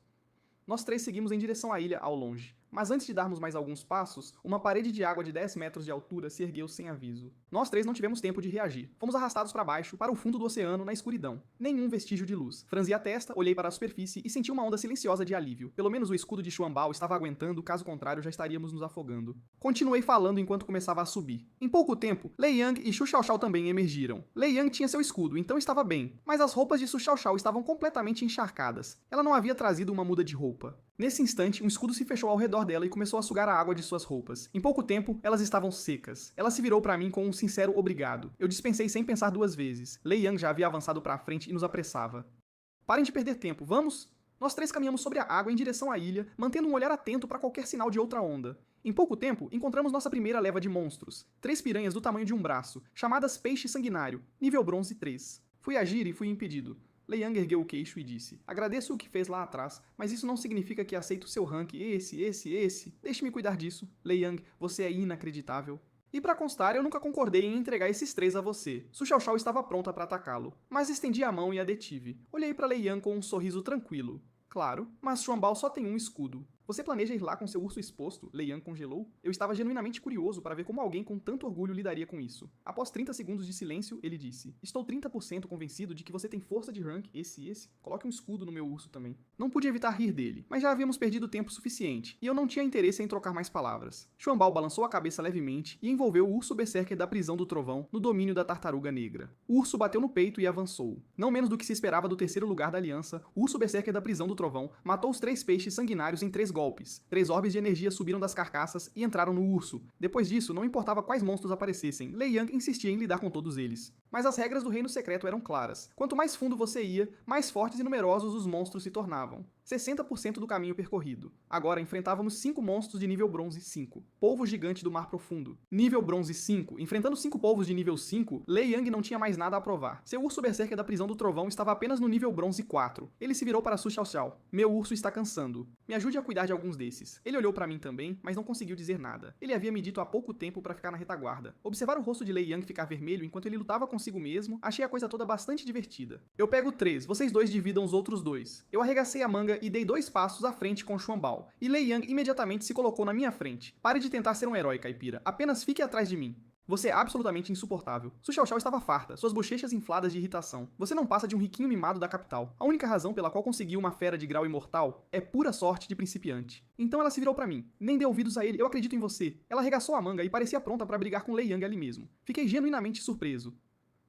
Nós 3 seguimos em direção à ilha ao longe. Mas antes de darmos mais alguns passos, uma parede de água de 10 metros de altura se ergueu sem aviso. Nós 3 não tivemos tempo de reagir. Fomos arrastados para baixo, para o fundo do oceano, na escuridão. Nenhum vestígio de luz. Franzi a testa, olhei para a superfície e senti uma onda silenciosa de alívio. Pelo menos o escudo de Xuanbao estava aguentando, caso contrário já estaríamos nos afogando. Continuei falando enquanto começava a subir. Em pouco tempo, Lei Yang e Xu Xiaoxiao também emergiram. Lei Yang tinha seu escudo, então estava bem. Mas as roupas de Xu Xiaoxiao estavam completamente encharcadas. Ela não havia trazido uma muda de roupa. Nesse instante, um escudo se fechou ao redor dela e começou a sugar a água de suas roupas. Em pouco tempo, elas estavam secas. Ela se virou para mim com um sincero obrigado. Eu dispensei sem pensar 2 vezes. Lei Yang já havia avançado para a frente e nos apressava. "Parem de perder tempo, vamos?" Nós 3 caminhamos sobre a água em direção à ilha, mantendo um olhar atento para qualquer sinal de outra onda. Em pouco tempo, encontramos nossa primeira leva de monstros. 3 piranhas do tamanho de um braço, chamadas Peixe Sanguinário, nível bronze 3. Fui agir e fui impedido. Lei Yang ergueu o queixo e disse: "Agradeço o que fez lá atrás, mas isso não significa que aceito seu rank esse. Deixe-me cuidar disso. Lei Yang, você é inacreditável." E pra constar, eu nunca concordei em entregar esses 3 a você. Su Xiaoxiao estava pronta para atacá-lo, mas estendi a mão e a detive. Olhei para Lei Yang com um sorriso tranquilo. "Claro, mas Xuanbao só tem um escudo. Você planeja ir lá com seu urso exposto?" Lei Yang congelou. Eu estava genuinamente curioso para ver como alguém com tanto orgulho lidaria com isso. Após 30 segundos de silêncio, ele disse: "Estou 30% convencido de que você tem força de rank esse. Coloque um escudo no meu urso também." Não pude evitar rir dele, mas já havíamos perdido tempo suficiente, e eu não tinha interesse em trocar mais palavras. Xuanbao balançou a cabeça levemente e envolveu o urso berserker da prisão do trovão no domínio da tartaruga negra. O urso bateu no peito e avançou. Não menos do que se esperava do terceiro lugar da aliança, o urso berserker da prisão do trovão matou os 3 peixes sanguinários em 3 golpes. 3 orbes de energia subiram das carcaças e entraram no urso. Depois disso, não importava quais monstros aparecessem, Lei Yang insistia em lidar com todos eles. Mas as regras do reino secreto eram claras. Quanto mais fundo você ia, mais fortes e numerosos os monstros se tornavam. 60% do caminho percorrido. Agora enfrentávamos 5 monstros de nível bronze 5. Polvo gigante do mar profundo. Nível bronze 5. Enfrentando 5 polvos de nível 5, Lei Yang não tinha mais nada a provar. Seu urso berserker da prisão do trovão estava apenas no nível bronze 4. Ele se virou para Su Xiaoxiao. Meu urso está cansando. Me ajude a cuidar de alguns desses. Ele olhou para mim também, mas não conseguiu dizer nada. Ele havia me dito há pouco tempo para ficar na retaguarda. Observar o rosto de Lei Yang ficar vermelho enquanto ele lutava consigo mesmo, achei a coisa toda bastante divertida. Eu pego 3, vocês dois dividam os outros 2. Eu arregacei a manga e dei 2 passos à frente com Xuan Bao, e Lei Yang imediatamente se colocou na minha frente. Pare de tentar ser um herói, caipira. Apenas fique atrás de mim. Você é absolutamente insuportável. Su Xiaoxiao estava farta, suas bochechas infladas de irritação. Você não passa de um riquinho mimado da capital. A única razão pela qual conseguiu uma fera de grau imortal é pura sorte de principiante. Então ela se virou pra mim. Nem deu ouvidos a ele, eu acredito em você. Ela arregaçou a manga e parecia pronta pra brigar com Lei Yang ali mesmo. Fiquei genuinamente surpreso.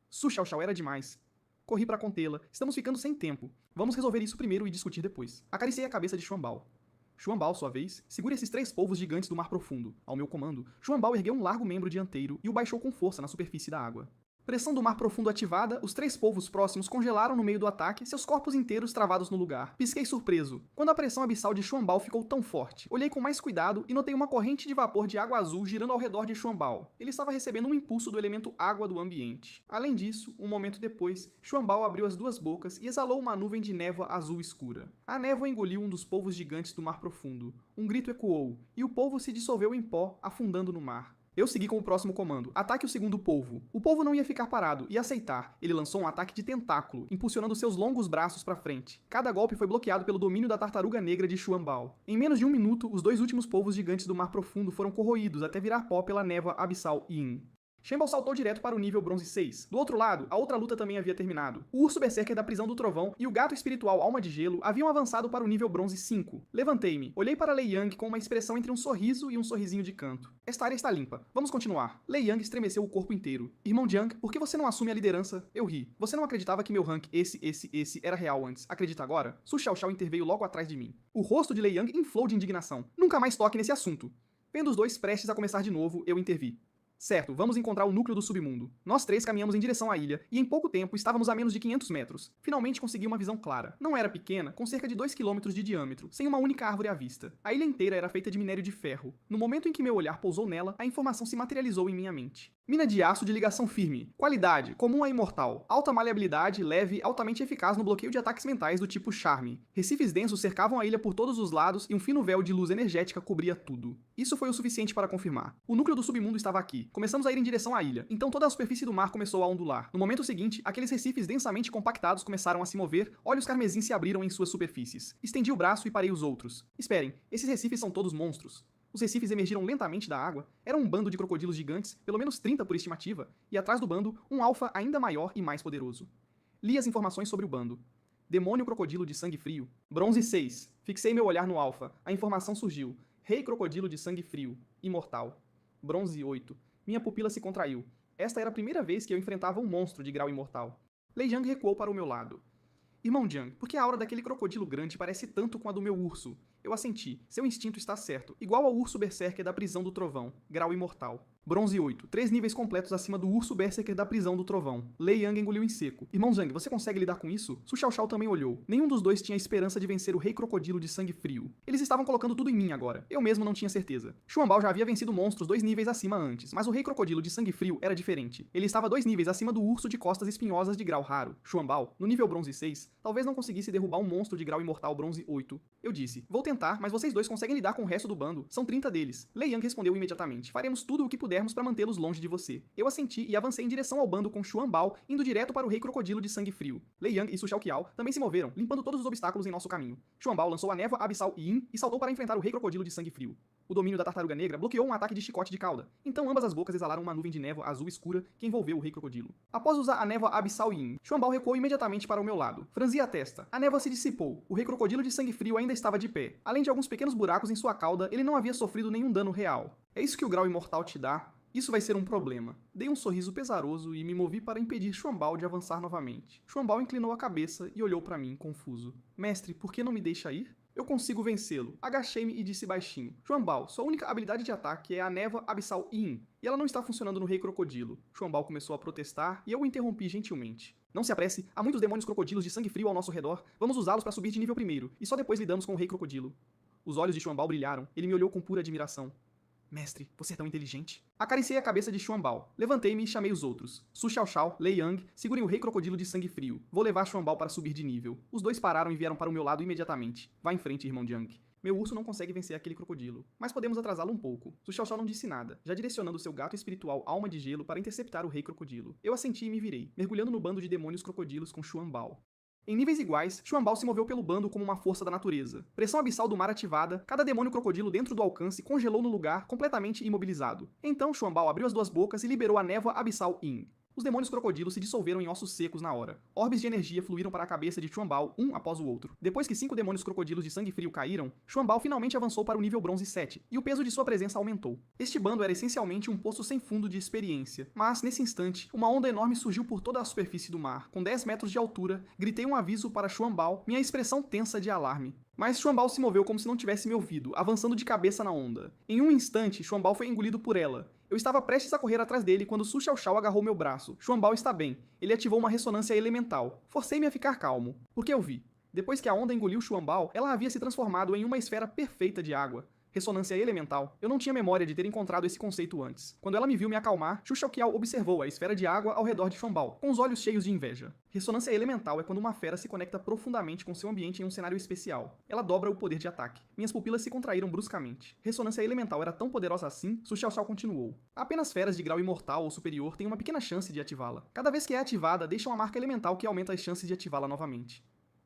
Su Xiaoxiao era demais. Corri pra contê-la. Estamos ficando sem tempo. Vamos resolver isso primeiro e discutir depois. Acariciei a cabeça de Xuan Bao. Xuan Bao, sua vez, segure esses 3 polvos gigantes do mar profundo. Ao meu comando, Xuan Bao ergueu um largo membro dianteiro e o baixou com força na superfície da água. Pressão do mar profundo ativada, os 3 polvos próximos congelaram no meio do ataque, seus corpos inteiros travados no lugar. Pisquei surpreso, quando a pressão abissal de Xuan Bao ficou tão forte. Olhei com mais cuidado e notei uma corrente de vapor de água azul girando ao redor de Xuan Bao. Ele estava recebendo um impulso do elemento água do ambiente. Além disso, um momento depois, Xuan Bao abriu as 2 bocas e exalou uma nuvem de névoa azul escura. A névoa engoliu um dos polvos gigantes do mar profundo. Um grito ecoou, e o polvo se dissolveu em pó, afundando no mar. Eu segui com o próximo comando. Ataque o segundo polvo. O polvo não ia ficar parado, ia aceitar. Ele lançou um ataque de tentáculo, impulsionando seus longos braços para frente. Cada golpe foi bloqueado pelo domínio da tartaruga negra de Xuan Bao. Em menos de 1 minuto, os 2 últimos polvos gigantes do mar profundo foram corroídos até virar pó pela névoa abissal Yin. Shen Bao saltou direto para o nível bronze 6. Do outro lado, a outra luta também havia terminado. O urso berserker da prisão do trovão e o gato espiritual Alma de Gelo haviam avançado para o nível bronze 5. Levantei-me, olhei para Lei Yang com uma expressão entre um sorriso e um sorrisinho de canto. Esta área está limpa. Vamos continuar. Lei Yang estremeceu o corpo inteiro. Irmão Jiang, por que você não assume a liderança? Eu ri. Você não acreditava que meu rank esse era real antes. Acredita agora? Su Xiaoxiao interveio logo atrás de mim. O rosto de Lei Yang inflou de indignação. Nunca mais toque nesse assunto. Vendo os 2 prestes a começar de novo, eu intervi. Certo, vamos encontrar o núcleo do submundo. Nós 3 caminhamos em direção à ilha, e em pouco tempo estávamos a menos de 500 metros. Finalmente consegui uma visão clara. Não era pequena, com cerca de 2 km de diâmetro, sem uma única árvore à vista. A ilha inteira era feita de minério de ferro. No momento em que meu olhar pousou nela, a informação se materializou em minha mente. Mina de aço de ligação firme. Qualidade, comum a imortal. Alta maleabilidade, leve, altamente eficaz no bloqueio de ataques mentais do tipo charme. Recifes densos cercavam a ilha por todos os lados e um fino véu de luz energética cobria tudo. Isso foi o suficiente para confirmar. O núcleo do submundo estava aqui. Começamos a ir em direção à ilha, então toda a superfície do mar começou a ondular. No momento seguinte, aqueles recifes densamente compactados começaram a se mover, olhos carmesim se abriram em suas superfícies. Estendi o braço e parei os outros. Esperem, esses recifes são todos monstros. Os recifes emergiram lentamente da água. Era um bando de crocodilos gigantes, pelo menos 30 por estimativa, e atrás do bando, um alfa ainda maior e mais poderoso. Li as informações sobre o bando. Demônio crocodilo de sangue frio. Bronze 6. Fixei meu olhar no alfa. A informação surgiu. Rei crocodilo de sangue frio. Imortal. Bronze 8. Minha pupila se contraiu. Esta era a primeira vez que eu enfrentava um monstro de grau imortal. Lei Jiang recuou para o meu lado. Irmão Jiang, por que a aura daquele crocodilo grande parece tanto com a do meu urso? Eu assenti. Seu instinto está certo. Igual ao urso berserker da prisão do trovão. Grau imortal. Bronze 8. 3 níveis completos acima do urso berserker da prisão do trovão. Lei Yang engoliu em seco. Irmão Zhang, você consegue lidar com isso? Su Xiaoxiao também olhou. Nenhum dos 2 tinha esperança de vencer o rei crocodilo de sangue frio. Eles estavam colocando tudo em mim agora. Eu mesmo não tinha certeza. Xuan Bao já havia vencido monstros 2 níveis acima antes, mas o rei crocodilo de sangue frio era diferente. Ele estava 2 níveis acima do urso de costas espinhosas de grau raro. Xuan Bao, no nível bronze 6, talvez não conseguisse derrubar um monstro de grau imortal bronze 8. Eu disse, vou tentar, mas vocês 2 conseguem lidar com o resto do bando. São 30 deles. Lei Yang respondeu imediatamente. Faremos tudo o que pudermos para mantê-los longe de você. Eu assenti e avancei em direção ao bando com Xuan Bao, indo direto para o rei crocodilo de sangue frio. Lei Yang e Su Xiaoqiao também se moveram, limpando todos os obstáculos em nosso caminho. Xuan Bao lançou a névoa abissal Yin e saltou para enfrentar o rei crocodilo de sangue frio. O domínio da tartaruga negra bloqueou um ataque de chicote de cauda. Então ambas as bocas exalaram uma nuvem de névoa azul escura que envolveu o rei crocodilo. Após usar a névoa abissal Yin, Xuan Bao recuou imediatamente para o meu lado. Franzi a testa. A névoa se dissipou. O rei crocodilo de sangue frio ainda estava de pé. Além de alguns pequenos buracos em sua cauda, ele não havia sofrido nenhum dano real. É isso que o grau imortal te dá? Isso vai ser um problema. Dei um sorriso pesaroso e me movi para impedir Xuan Bao de avançar novamente. Xuan Bao inclinou a cabeça e olhou para mim, confuso. Mestre, por que não me deixa ir? Eu consigo vencê-lo. Agachei-me e disse baixinho. Chuambao, sua única habilidade de ataque é a névoa abissal Yin, e ela não está funcionando no Rei Crocodilo. Chuambao começou a protestar e eu o interrompi gentilmente. Não se apresse, há muitos demônios crocodilos de sangue frio ao nosso redor. Vamos usá-los para subir de nível primeiro, e só depois lidamos com o Rei Crocodilo. Os olhos de Chuambao brilharam. Ele me olhou com pura admiração. Mestre, você é tão inteligente. Acariciei a cabeça de Chuambao. Levantei-me e chamei os outros. Su Xiaoxiao, Lei Yang, segurem o Rei Crocodilo de sangue frio. Vou levar Chuambao para subir de nível. Os dois pararam e vieram para o meu lado imediatamente. Vá em frente, irmão Jiang. Meu urso não consegue vencer aquele crocodilo, mas podemos atrasá-lo um pouco. Su Xiaoxiao não disse nada, já direcionando seu gato espiritual Alma de Gelo para interceptar o Rei Crocodilo. Eu assenti e me virei, mergulhando no bando de demônios crocodilos com Chuambao. Em níveis iguais, Chuambao se moveu pelo bando como uma força da natureza. Pressão abissal do mar ativada, cada demônio crocodilo dentro do alcance congelou no lugar, completamente imobilizado. Então Chuambao abriu as duas bocas e liberou a névoa abissal Yin. Os demônios crocodilos se dissolveram em ossos secos na hora. Orbes de energia fluíram para a cabeça de Chuambao, um após o outro. Depois que 5 demônios crocodilos de sangue frio caíram, Chuambao finalmente avançou para o nível bronze 7, e o peso de sua presença aumentou. Este bando era essencialmente um poço sem fundo de experiência, mas, nesse instante, uma onda enorme surgiu por toda a superfície do mar. Com 10 metros de altura, gritei um aviso para Chuambao, minha expressão tensa de alarme. Mas Chuambao se moveu como se não tivesse me ouvido, avançando de cabeça na onda. Em um instante, Chuambao foi engolido por ela. Eu estava prestes a correr atrás dele quando Su Xiaoxiao agarrou meu braço. Chuambao está bem. Ele ativou uma ressonância elemental. Forcei-me a ficar calmo. Porque eu vi. Depois que a onda engoliu Chuambao, ela havia se transformado em uma esfera perfeita de água. Ressonância elemental. Eu não tinha memória de ter encontrado esse conceito antes. Quando ela me viu me acalmar, Su Xiaoqiao observou a esfera de água ao redor de Chuambao, com os olhos cheios de inveja. Ressonância elemental é quando uma fera se conecta profundamente com seu ambiente em um cenário especial. Ela dobra o poder de ataque. Minhas pupilas se contraíram bruscamente. Ressonância elemental era tão poderosa assim? Su Xiaoxiao continuou. Apenas feras de grau imortal ou superior têm uma pequena chance de ativá-la. Cada vez que é ativada, deixa uma marca elemental que aumenta as chances de ativá-la novamente.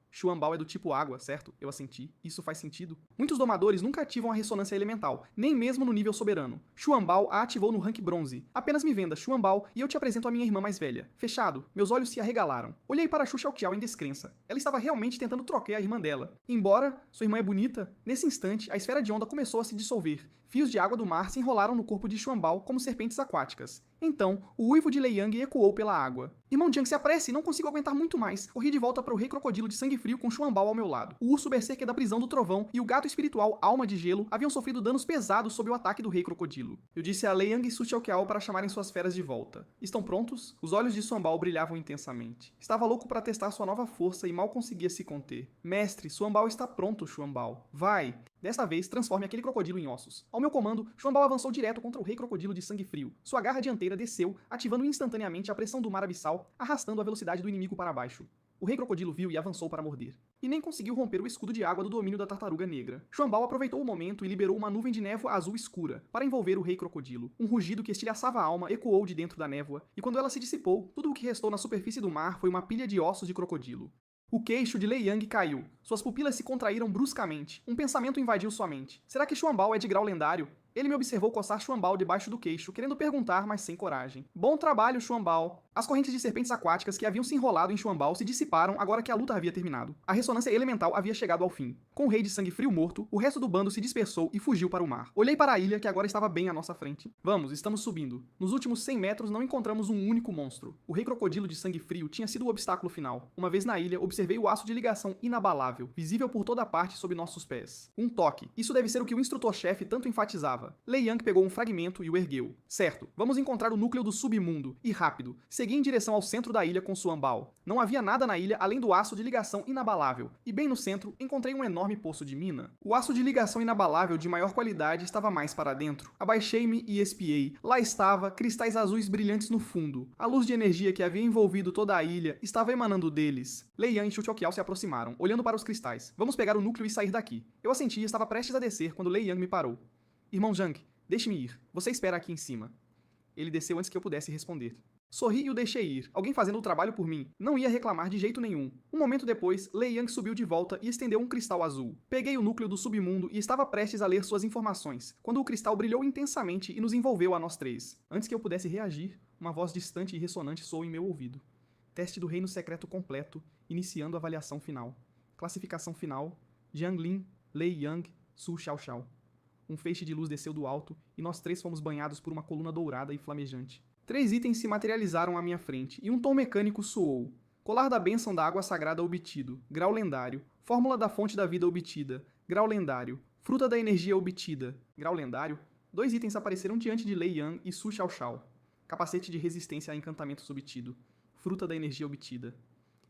Chuambao é do tipo água, certo? Eu assenti. Isso faz sentido. Muitos domadores nunca ativam a ressonância elemental, nem mesmo no nível soberano. Chuambao a ativou no rank bronze. Apenas me venda, Chuambao, e eu te apresento a minha irmã mais velha. Fechado. Meus olhos se arregalaram. Olhei para Su Xiaoqiao em descrença. Ela estava realmente tentando trocar a irmã dela. Embora sua irmã é bonita, nesse instante, a esfera de onda começou a se dissolver. Fios de água do mar se enrolaram no corpo de Chuambao como serpentes aquáticas. Então, o uivo de Lei Yang ecoou pela água. Irmão Jiang, se apresse, não consigo aguentar muito mais. Corri de volta para o Rei Crocodilo de sangue frio com Chuambao ao meu lado. O urso berserker da prisão do trovão e o gato espiritual Alma de Gelo haviam sofrido danos pesados sob o ataque do Rei Crocodilo. Eu disse a Lei Yang e Su Xiaoqiao para chamarem suas feras de volta. Estão prontos? Os olhos de Chuambao brilhavam intensamente. Estava louco para testar sua nova força e mal conseguia se conter. Mestre, Chuambao está pronto, Chuambao. Vai! Desta vez, transforme aquele crocodilo em ossos. Ao meu comando, Chuambao avançou direto contra o Rei Crocodilo de sangue frio. Sua garra dianteira desceu, ativando instantaneamente a pressão do mar abissal, arrastando a velocidade do inimigo para baixo. O Rei Crocodilo viu e avançou para morder. E nem conseguiu romper o escudo de água do domínio da tartaruga negra. Chuambao aproveitou o momento e liberou uma nuvem de névoa azul escura para envolver o Rei Crocodilo. Um rugido que estilhaçava a alma ecoou de dentro da névoa, e quando ela se dissipou, tudo o que restou na superfície do mar foi uma pilha de ossos de crocodilo. O queixo de Lei Yang caiu. Suas pupilas se contraíram bruscamente. Um pensamento invadiu sua mente. Será que Chuambao é de grau lendário? Ele me observou coçar Chuambao debaixo do queixo, querendo perguntar, mas sem coragem. Bom trabalho, Chuambao. As correntes de serpentes aquáticas que haviam se enrolado em Chuambao se dissiparam agora que a luta havia terminado. A ressonância elemental havia chegado ao fim. Com o rei de sangue frio morto, o resto do bando se dispersou e fugiu para o mar. Olhei para a ilha, que agora estava bem à nossa frente. Vamos, estamos subindo. Nos últimos 100 metros não encontramos um único monstro. O Rei Crocodilo de sangue frio tinha sido o obstáculo final. Uma vez na ilha, observei o aço de ligação inabalável, visível por toda parte sob nossos pés. Um toque. Isso deve ser o que o instrutor-chefe tanto enfatizava. Lei Yang pegou um fragmento e o ergueu. Certo, vamos encontrar o núcleo do submundo, e rápido. Segui em direção ao centro da ilha com Chuambao. Não havia nada na ilha além do aço de ligação inabalável, e bem no centro encontrei um enorme poço de mina. O aço de ligação inabalável de maior qualidade estava mais para dentro. Abaixei-me e espiei. Lá estava, cristais azuis brilhantes no fundo. A luz de energia que havia envolvido toda a ilha estava emanando deles. Lei Yang e Su Xiaoqiao se aproximaram, olhando para os cristais. Vamos pegar o núcleo e sair daqui. Eu assenti e estava prestes a descer quando Lei Yang me parou. Irmão Jiang, deixe-me ir. Você espera aqui em cima. Ele desceu antes que eu pudesse responder. Sorri e o deixei ir, alguém fazendo o trabalho por mim. Não ia reclamar de jeito nenhum. Um momento depois, Lei Yang subiu de volta e estendeu um cristal azul. Peguei o núcleo do submundo e estava prestes a ler suas informações, quando o cristal brilhou intensamente e nos envolveu a nós três. Antes que eu pudesse reagir, uma voz distante e ressonante soou em meu ouvido. Teste do Reino Secreto completo, iniciando a avaliação final. Classificação final, Jiang Lin, Lei Yang, Su Xiaoxiao. Um feixe de luz desceu do alto e nós três fomos banhados por uma coluna dourada e flamejante. 3 itens se materializaram à minha frente e um tom mecânico soou. Colar da bênção da água sagrada obtido, grau lendário. Fórmula da fonte da vida obtida, Grau lendário. Fruta da energia obtida. Grau lendário. 2 itens apareceram diante de Lei Yan e Su Xiaoxiao. Capacete de resistência a encantamentos obtido. Fruta da energia obtida.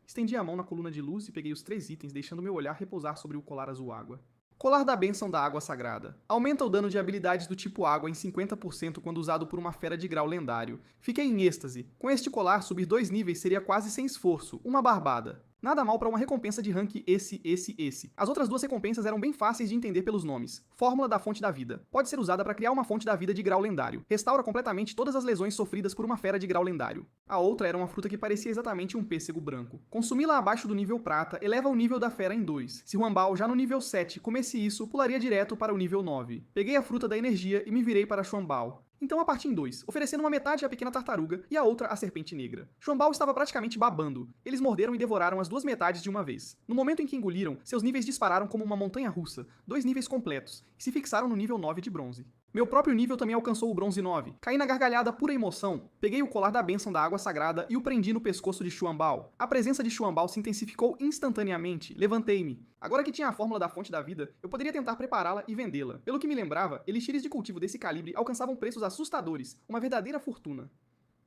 Estendi a mão na coluna de luz e peguei os 3 itens, deixando meu olhar repousar sobre o colar azul água. Colar da bênção da água sagrada. Aumenta o dano de habilidades do tipo água em 50% quando usado por uma fera de grau lendário. Fiquei em êxtase. Com este colar, subir 2 níveis seria quase sem esforço. Uma barbada. Nada mal para uma recompensa de rank esse. As outras 2 recompensas eram bem fáceis de entender pelos nomes. Fórmula da Fonte da Vida. Pode ser usada para criar uma Fonte da Vida de grau lendário. Restaura completamente todas as lesões sofridas por uma fera de grau lendário. A outra era uma fruta que parecia exatamente um pêssego branco. Consumi-la abaixo do nível prata eleva o nível da fera em 2. Se Huanbao já no nível 7 comesse isso, pularia direto para o nível 9. Peguei a fruta da energia e me virei para Xuanbao. Então a parti em 2, oferecendo uma metade à pequena tartaruga e a outra à serpente negra. Xuanbao estava praticamente babando. Eles morderam e devoraram as 2 metades de uma vez. No momento em que engoliram, seus níveis dispararam como uma montanha russa, 2 níveis completos, e se fixaram no nível 9 de bronze. Meu próprio nível também alcançou o bronze 9. Caí na gargalhada pura emoção, peguei o colar da bênção da água sagrada e o prendi no pescoço de Xuanbao. A presença de Xuanbao se intensificou instantaneamente. Levantei-me. Agora que tinha a fórmula da fonte da vida, eu poderia tentar prepará-la e vendê-la. Pelo que me lembrava, elixires de cultivo desse calibre alcançavam preços assustadores, uma verdadeira fortuna.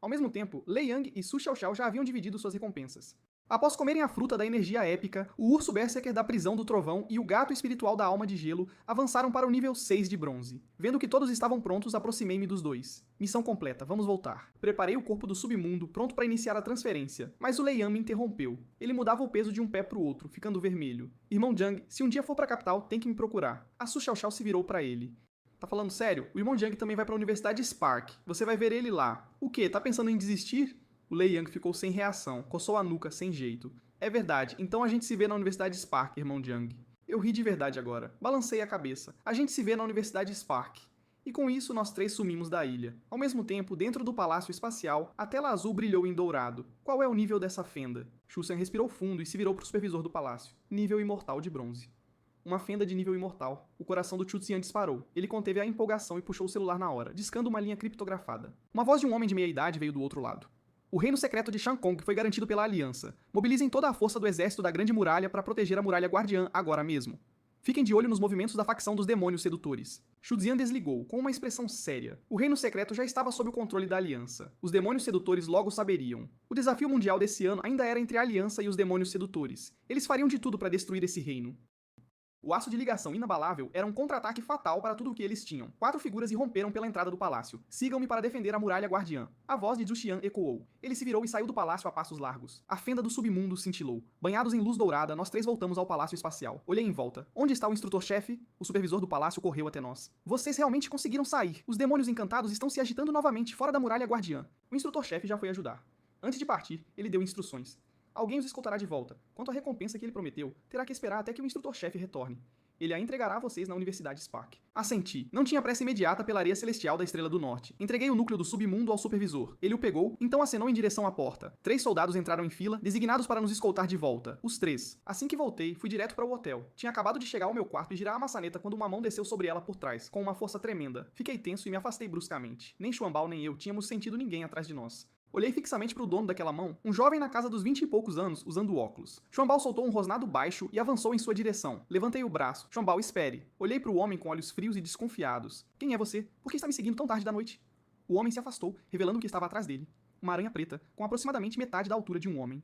Ao mesmo tempo, Lei Yang e Su Xiaoxiao já haviam dividido suas recompensas. Após comerem a fruta da energia épica, o urso berserker da prisão do trovão e o gato espiritual da alma de gelo avançaram para o nível 6 de bronze. Vendo que todos estavam prontos, aproximei-me dos 2. Missão completa, vamos voltar. Preparei o corpo do submundo, pronto para iniciar a transferência, mas o Lei Yan me interrompeu. Ele mudava o peso de um pé para o outro, ficando vermelho. Irmão Jiang, se um dia for para a capital, tem que me procurar. A Su Xiaoxiao se virou para ele. Tá falando sério? O irmão Jiang também vai para a Universidade Spark. Você vai ver ele lá. O quê? Tá pensando em desistir? O Lei Yang ficou sem reação, coçou a nuca sem jeito. É verdade, então a gente se vê na Universidade Spark, irmão Jiang. Eu ri de verdade agora. Balancei a cabeça. A gente se vê na Universidade Spark. E com isso nós 3 sumimos da ilha. Ao mesmo tempo, dentro do Palácio Espacial, a tela azul brilhou em dourado. Qual é o nível dessa fenda? Xusan respirou fundo e se virou para o supervisor do palácio. Nível imortal de bronze. Uma fenda de nível imortal. O coração do Chuzian disparou. Ele conteve a empolgação e puxou o celular na hora, discando uma linha criptografada. Uma voz de um homem de meia idade veio do outro lado. O reino secreto de Shang Kong foi garantido pela Aliança. Mobilizem toda a força do exército da Grande Muralha para proteger a Muralha Guardiã agora mesmo. Fiquem de olho nos movimentos da facção dos demônios sedutores. Xuzian desligou, com uma expressão séria. O reino secreto já estava sob o controle da Aliança. Os demônios sedutores logo saberiam. O desafio mundial desse ano ainda era entre a Aliança e os demônios sedutores. Eles fariam de tudo para destruir esse reino. O aço de ligação inabalável era um contra-ataque fatal para tudo o que eles tinham. 4 figuras irromperam pela entrada do palácio. Sigam-me para defender a muralha guardiã. A voz de Zhu Xian ecoou. Ele se virou e saiu do palácio a passos largos. A fenda do submundo cintilou. Banhados em luz dourada, nós 3 voltamos ao palácio espacial. Olhei em volta. Onde está o instrutor-chefe? O supervisor do palácio correu até nós. Vocês realmente conseguiram sair. Os demônios encantados estão se agitando novamente fora da muralha guardiã. O instrutor-chefe já foi ajudar. Antes de partir, ele deu instruções. Alguém os escoltará de volta. Quanto à recompensa que ele prometeu, terá que esperar até que o instrutor-chefe retorne. Ele a entregará a vocês na Universidade Spark. Assenti. Não tinha pressa imediata pela areia celestial da Estrela do Norte. Entreguei o núcleo do submundo ao supervisor. Ele o pegou, então acenou em direção à porta. 3 soldados entraram em fila, designados para nos escoltar de volta. Os 3. Assim que voltei, fui direto para o hotel. Tinha acabado de chegar ao meu quarto e girar a maçaneta quando uma mão desceu sobre ela por trás, com uma força tremenda. Fiquei tenso e me afastei bruscamente. Nem Xuanbao nem eu tínhamos sentido ninguém atrás de nós. Olhei fixamente para o dono daquela mão, um jovem na casa dos 20 e poucos anos, usando óculos. Xuanbao soltou um rosnado baixo e avançou em sua direção. Levantei o braço. Xuanbao, espere. Olhei para o homem com olhos frios e desconfiados. Quem é você? Por que está me seguindo tão tarde da noite? O homem se afastou, revelando o que estava atrás dele. Uma aranha preta, com aproximadamente metade da altura de um homem.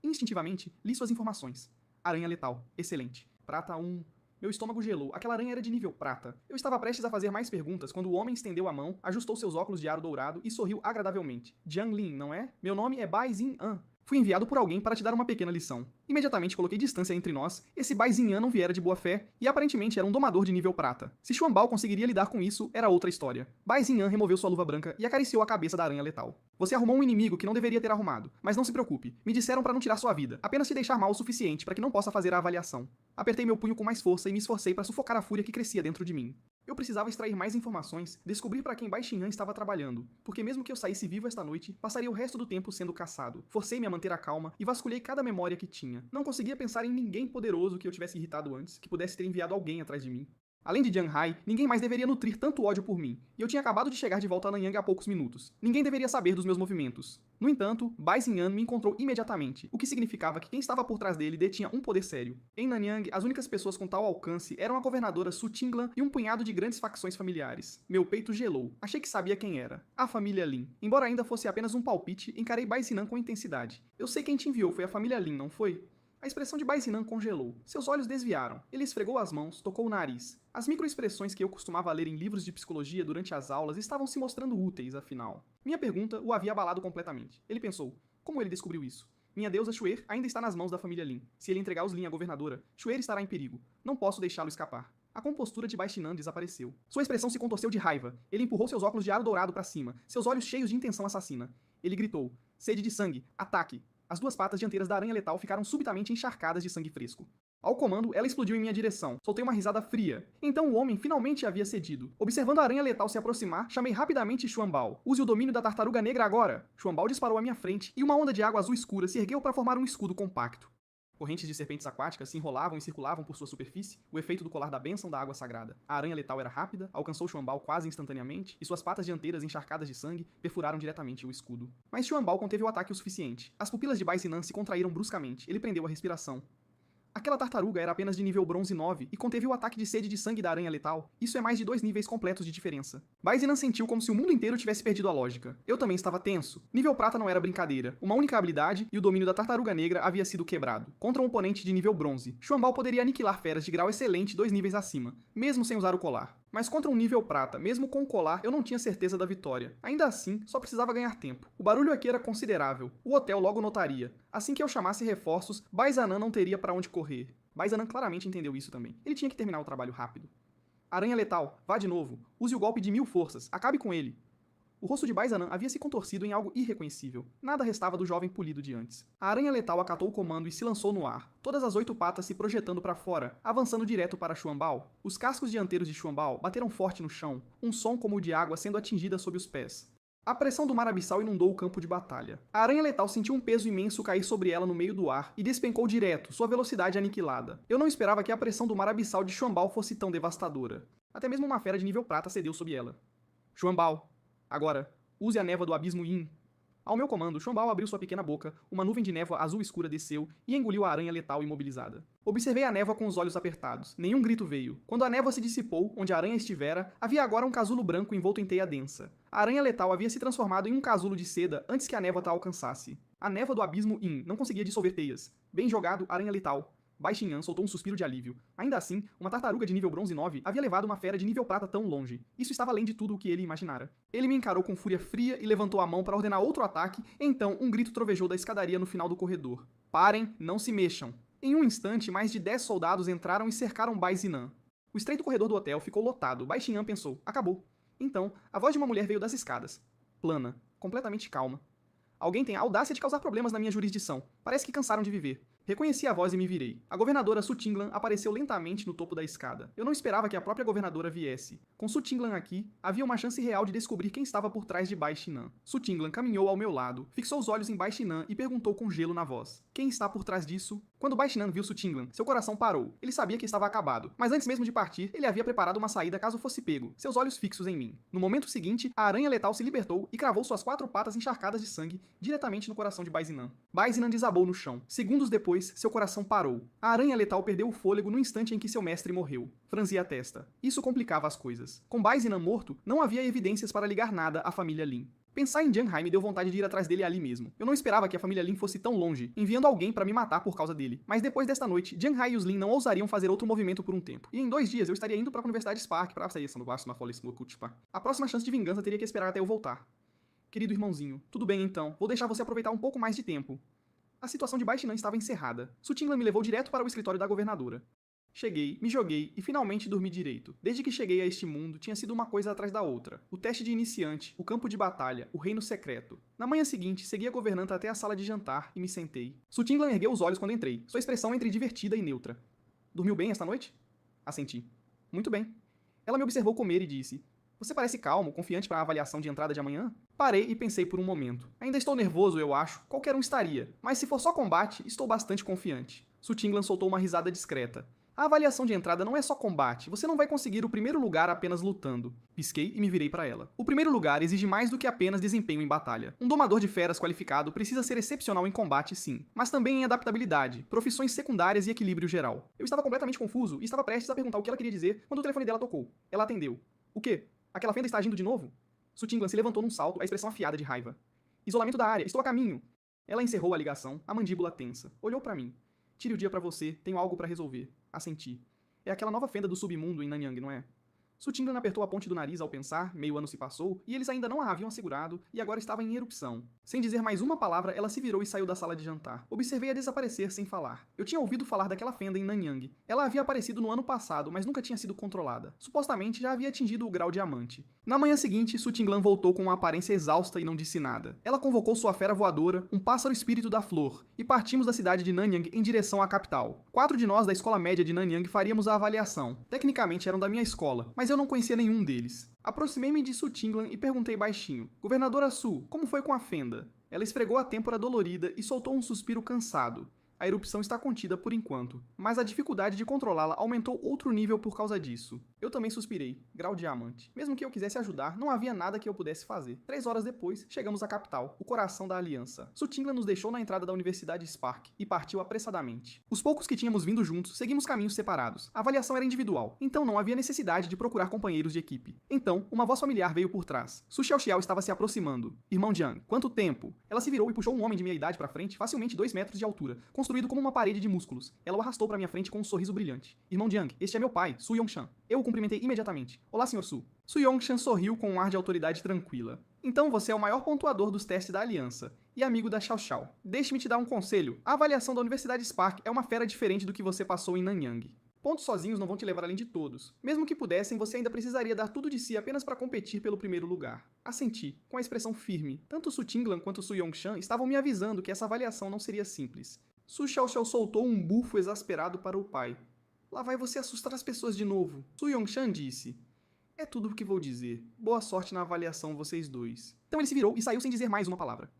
Instintivamente, li suas informações. Aranha letal. Excelente. Prata 1... Meu estômago gelou. Aquela aranha era de nível prata. Eu estava prestes a fazer mais perguntas quando o homem estendeu a mão, ajustou seus óculos de aro dourado e sorriu agradavelmente. Jiang Lin, não é? Meu nome é Bai Xin-an. Fui enviado por alguém para te dar uma pequena lição. Imediatamente coloquei distância entre nós. Esse Bai Xin-an não viera de boa fé e aparentemente era um domador de nível prata. Se Xuanbao conseguiria lidar com isso, era outra história. Bai Xin-an removeu sua luva branca e acariciou a cabeça da aranha letal. Você arrumou um inimigo que não deveria ter arrumado, mas não se preocupe. Me disseram para não tirar sua vida, apenas te deixar mal o suficiente para que não possa fazer a avaliação. Apertei meu punho com mais força e me esforcei para sufocar a fúria que crescia dentro de mim. Eu precisava extrair mais informações, descobrir para quem Bai Xin-an estava trabalhando, porque mesmo que eu saísse vivo esta noite, passaria o resto do tempo sendo caçado. Forcei-me a manter a calma e vasculhei cada memória que tinha. Não conseguia pensar em ninguém poderoso que eu tivesse irritado antes, que pudesse ter enviado alguém atrás de mim. Além de Jiang Hai, ninguém mais deveria nutrir tanto ódio por mim, e eu tinha acabado de chegar de volta a Nanyang há poucos minutos. Ninguém deveria saber dos meus movimentos. No entanto, Bai Xinyan me encontrou imediatamente, o que significava que quem estava por trás dele detinha um poder sério. Em Nanyang, as únicas pessoas com tal alcance eram a governadora Su Tinglan e um punhado de grandes facções familiares. Meu peito gelou. Achei que sabia quem era. A família Lin. Embora ainda fosse apenas um palpite, encarei Bai Xinyan com intensidade. Eu sei quem te enviou, foi a família Lin, não foi? A expressão de Bai Xinyan congelou. Seus olhos desviaram. Ele esfregou as mãos, tocou o nariz. As microexpressões que eu costumava ler em livros de psicologia durante as aulas estavam se mostrando úteis, afinal. Minha pergunta o havia abalado completamente. Ele pensou, como ele descobriu isso? Minha deusa Xuer ainda está nas mãos da família Lin. Se ele entregar os Lin à governadora, Xuer estará em perigo. Não posso deixá-lo escapar. A compostura de Bai Xinyan desapareceu. Sua expressão se contorceu de raiva. Ele empurrou seus óculos de aro dourado para cima, seus olhos cheios de intenção assassina. Ele gritou, sede de sangue, ataque. As duas patas dianteiras da aranha letal ficaram subitamente encharcadas de sangue fresco. Ao comando, ela explodiu em minha direção. Soltei uma risada fria. Então o homem finalmente havia cedido. Observando a aranha letal se aproximar, chamei rapidamente Xuan Bao. Use o domínio da tartaruga negra agora! Xuan Bao disparou à minha frente e uma onda de água azul escura se ergueu para formar um escudo compacto. Correntes de serpentes aquáticas se enrolavam e circulavam por sua superfície, o efeito do colar da bênção da água sagrada. A aranha letal era rápida, alcançou Xuan Bao quase instantaneamente, e suas patas dianteiras encharcadas de sangue perfuraram diretamente o escudo. Mas Xuan Bao conteve o ataque o suficiente. As pupilas de Bai Xinyan se contraíram bruscamente, ele prendeu a respiração. Aquela tartaruga era apenas de nível bronze 9 e conteve o ataque de sede de sangue da aranha letal. Isso é mais de 2 níveis completos de diferença. Bai Xinyan sentiu como se o mundo inteiro tivesse perdido a lógica. Eu também estava tenso. Nível prata não era brincadeira. Uma única habilidade e o domínio da tartaruga negra havia sido quebrado. Contra um oponente de nível bronze, Xuan Bao poderia aniquilar feras de grau excelente 2 níveis acima, mesmo sem usar o colar. Mas contra um nível prata, mesmo com o colar, eu não tinha certeza da vitória. Ainda assim, só precisava ganhar tempo. O barulho aqui era considerável. O hotel logo notaria. Assim que eu chamasse reforços, Bai Xinyan não teria para onde correr. Bai Xinyan claramente entendeu isso também. Ele tinha que terminar o trabalho rápido. Aranha letal, vá de novo. Use o golpe de 1000 forças. Acabe com ele. O rosto de Bai Xinyan havia se contorcido em algo irreconhecível. Nada restava do jovem polido de antes. A aranha letal acatou o comando e se lançou no ar, todas as 8 patas se projetando para fora, avançando direto para Xuan Bao. Os cascos dianteiros de Xuan Bao bateram forte no chão, um som como o de água sendo atingida sob os pés. A pressão do mar abissal inundou o campo de batalha. A aranha letal sentiu um peso imenso cair sobre ela no meio do ar e despencou direto, sua velocidade aniquilada. Eu não esperava que a pressão do mar abissal de Xuan Bao fosse tão devastadora. Até mesmo uma fera de nível prata cedeu sob ela. Xuan Bao. Agora, use a névoa do abismo Yin. Ao meu comando, Xuan Bao abriu sua pequena boca, uma nuvem de névoa azul escura desceu e engoliu a aranha letal imobilizada. Observei a névoa com os olhos apertados. Nenhum grito veio. Quando a névoa se dissipou, onde a aranha estivera, havia agora um casulo branco envolto em teia densa. A aranha letal havia se transformado em um casulo de seda antes que a névoa a alcançasse. A névoa do abismo Yin não conseguia dissolver teias. Bem jogado, aranha letal. Bai Xinyan soltou um suspiro de alívio. Ainda assim, uma tartaruga de nível bronze 9 havia levado uma fera de nível prata tão longe. Isso estava além de tudo o que ele imaginara. Ele me encarou com fúria fria e levantou a mão para ordenar outro ataque, então um grito trovejou da escadaria no final do corredor. Parem, não se mexam. Em um instante, mais de 10 soldados entraram e cercaram Bai Xinyan. O estreito corredor do hotel ficou lotado. Bai Xinyan pensou, acabou. Então, a voz de uma mulher veio das escadas. Plana, completamente calma. Alguém tem a audácia de causar problemas na minha jurisdição. Parece que cansaram de viver. Reconheci a voz e me virei. A governadora Su Tinglan apareceu lentamente no topo da escada. Eu não esperava que a própria governadora viesse. Com Su Tinglan aqui, havia uma chance real de descobrir quem estava por trás de Bai Xinyan. Su Tinglan caminhou ao meu lado, fixou os olhos em Bai Xinyan e perguntou com gelo na voz. Quem está por trás disso? Quando Bai Xinyan viu Su Tinglan, seu coração parou. Ele sabia que estava acabado, mas antes mesmo de partir, ele havia preparado uma saída caso fosse pego, seus olhos fixos em mim. No momento seguinte, a aranha letal se libertou e cravou suas 4 patas encharcadas de sangue diretamente no coração de Bai Xinyan. Bai Xinyan desabou no chão. Segundos depois, seu coração parou. A aranha letal perdeu o fôlego no instante em que seu mestre morreu. Franzia a testa. Isso complicava as coisas. Com Bai Xinyan morto, não havia evidências para ligar nada à família Lin. Pensar em Jiang Hai me deu vontade de ir atrás dele ali mesmo. Eu não esperava que a família Lin fosse tão longe, enviando alguém para me matar por causa dele. Mas depois desta noite, Jiang Hai e os Lin não ousariam fazer outro movimento por um tempo. E em 2 dias eu estaria indo para a Universidade Spark para sair do Vasco na A próxima chance de vingança teria que esperar até eu voltar. Querido irmãozinho, tudo bem então. Vou deixar você aproveitar um pouco mais de tempo. A situação de Bai Xinyan estava encerrada. Su Tinglan me levou direto para o escritório da governadora. Cheguei, me joguei e finalmente dormi direito. Desde que cheguei a este mundo, tinha sido uma coisa atrás da outra. O teste de iniciante, o campo de batalha, o reino secreto. Na manhã seguinte, segui a governanta até a sala de jantar e me sentei. Su Tinglan ergueu os olhos quando entrei, sua expressão entre divertida e neutra. Dormiu bem esta noite? Assenti. Muito bem. Ela me observou comer e disse: Você parece calmo, confiante para a avaliação de entrada de amanhã? Parei e pensei por um momento. Ainda estou nervoso, eu acho. Qualquer um estaria. Mas se for só combate, estou bastante confiante. Su Tinglan soltou uma risada discreta. A avaliação de entrada não é só combate, você não vai conseguir o primeiro lugar apenas lutando. Pisquei e me virei para ela. O primeiro lugar exige mais do que apenas desempenho em batalha. Um domador de feras qualificado precisa ser excepcional em combate, sim, mas também em adaptabilidade, profissões secundárias e equilíbrio geral. Eu estava completamente confuso e estava prestes a perguntar o que ela queria dizer quando o telefone dela tocou. Ela atendeu. O quê? Aquela fenda está agindo de novo? Su Tinglan se levantou num salto, a expressão afiada de raiva. Isolamento da área, estou a caminho. Ela encerrou a ligação, a mandíbula tensa. Olhou para mim. Tire o dia para você, tenho algo para resolver. Assenti. É aquela nova fenda do submundo em Nanyang, não é? Su Tinglan apertou a ponte do nariz ao pensar, meio ano se passou, e eles ainda não a haviam assegurado, e agora estava em erupção. Sem dizer mais uma palavra, ela se virou e saiu da sala de jantar. Observei-a desaparecer sem falar. Eu tinha ouvido falar daquela fenda em Nanyang. Ela havia aparecido no ano passado, mas nunca tinha sido controlada. Supostamente já havia atingido o grau diamante. Na manhã seguinte, Su Tinglan voltou com uma aparência exausta e não disse nada. Ela convocou sua fera voadora, um pássaro espírito da flor, e partimos da cidade de Nanyang em direção à capital. 4 de nós da escola média de Nanyang faríamos a avaliação. Tecnicamente eram da minha escola, mas eu não conhecia nenhum deles. Aproximei-me de Su Tinglan e perguntei baixinho: Governadora Su, como foi com a fenda? Ela esfregou a têmpora dolorida e soltou um suspiro cansado. A erupção está contida por enquanto, mas a dificuldade de controlá-la aumentou outro nível por causa disso. Eu também suspirei, grau diamante. Mesmo que eu quisesse ajudar, não havia nada que eu pudesse fazer. 3 horas depois, chegamos à capital, o coração da aliança. Su Tinglan nos deixou na entrada da Universidade Spark e partiu apressadamente. Os poucos que tínhamos vindo juntos, seguimos caminhos separados. A avaliação era individual, então não havia necessidade de procurar companheiros de equipe. Então, uma voz familiar veio por trás. Su Xiaoxiao estava se aproximando. Irmão Jiang, quanto tempo? Ela se virou e puxou um homem de minha idade para frente, facilmente 2 metros de altura, construído como uma parede de músculos. Ela o arrastou para minha frente com um sorriso brilhante. Irmão Jiang, este é meu pai, Su Yongshan. Eu o cumprimentei imediatamente. Olá, Sr. Su. Su Yongshan sorriu com um ar de autoridade tranquila. Então você é o maior pontuador dos testes da aliança e amigo da Xiao Xiao. Deixe-me te dar um conselho. A avaliação da Universidade Spark é uma fera diferente do que você passou em Nanyang. Pontos sozinhos não vão te levar além de todos. Mesmo que pudessem, você ainda precisaria dar tudo de si apenas para competir pelo primeiro lugar. Assenti, com a expressão firme. Tanto Su Tinglan quanto Su Yongshan estavam me avisando que essa avaliação não seria simples. Su Xiaoxiao soltou um bufo exasperado para o pai. Lá vai você assustar as pessoas de novo. Su Yongshan disse. É tudo o que vou dizer. Boa sorte na avaliação, vocês dois. Então ele se virou e saiu sem dizer mais uma palavra.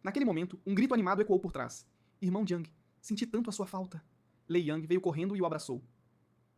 Naquele momento, um grito animado ecoou por trás. Irmão Jiang, senti tanto a sua falta. Lei Yang veio correndo e o abraçou.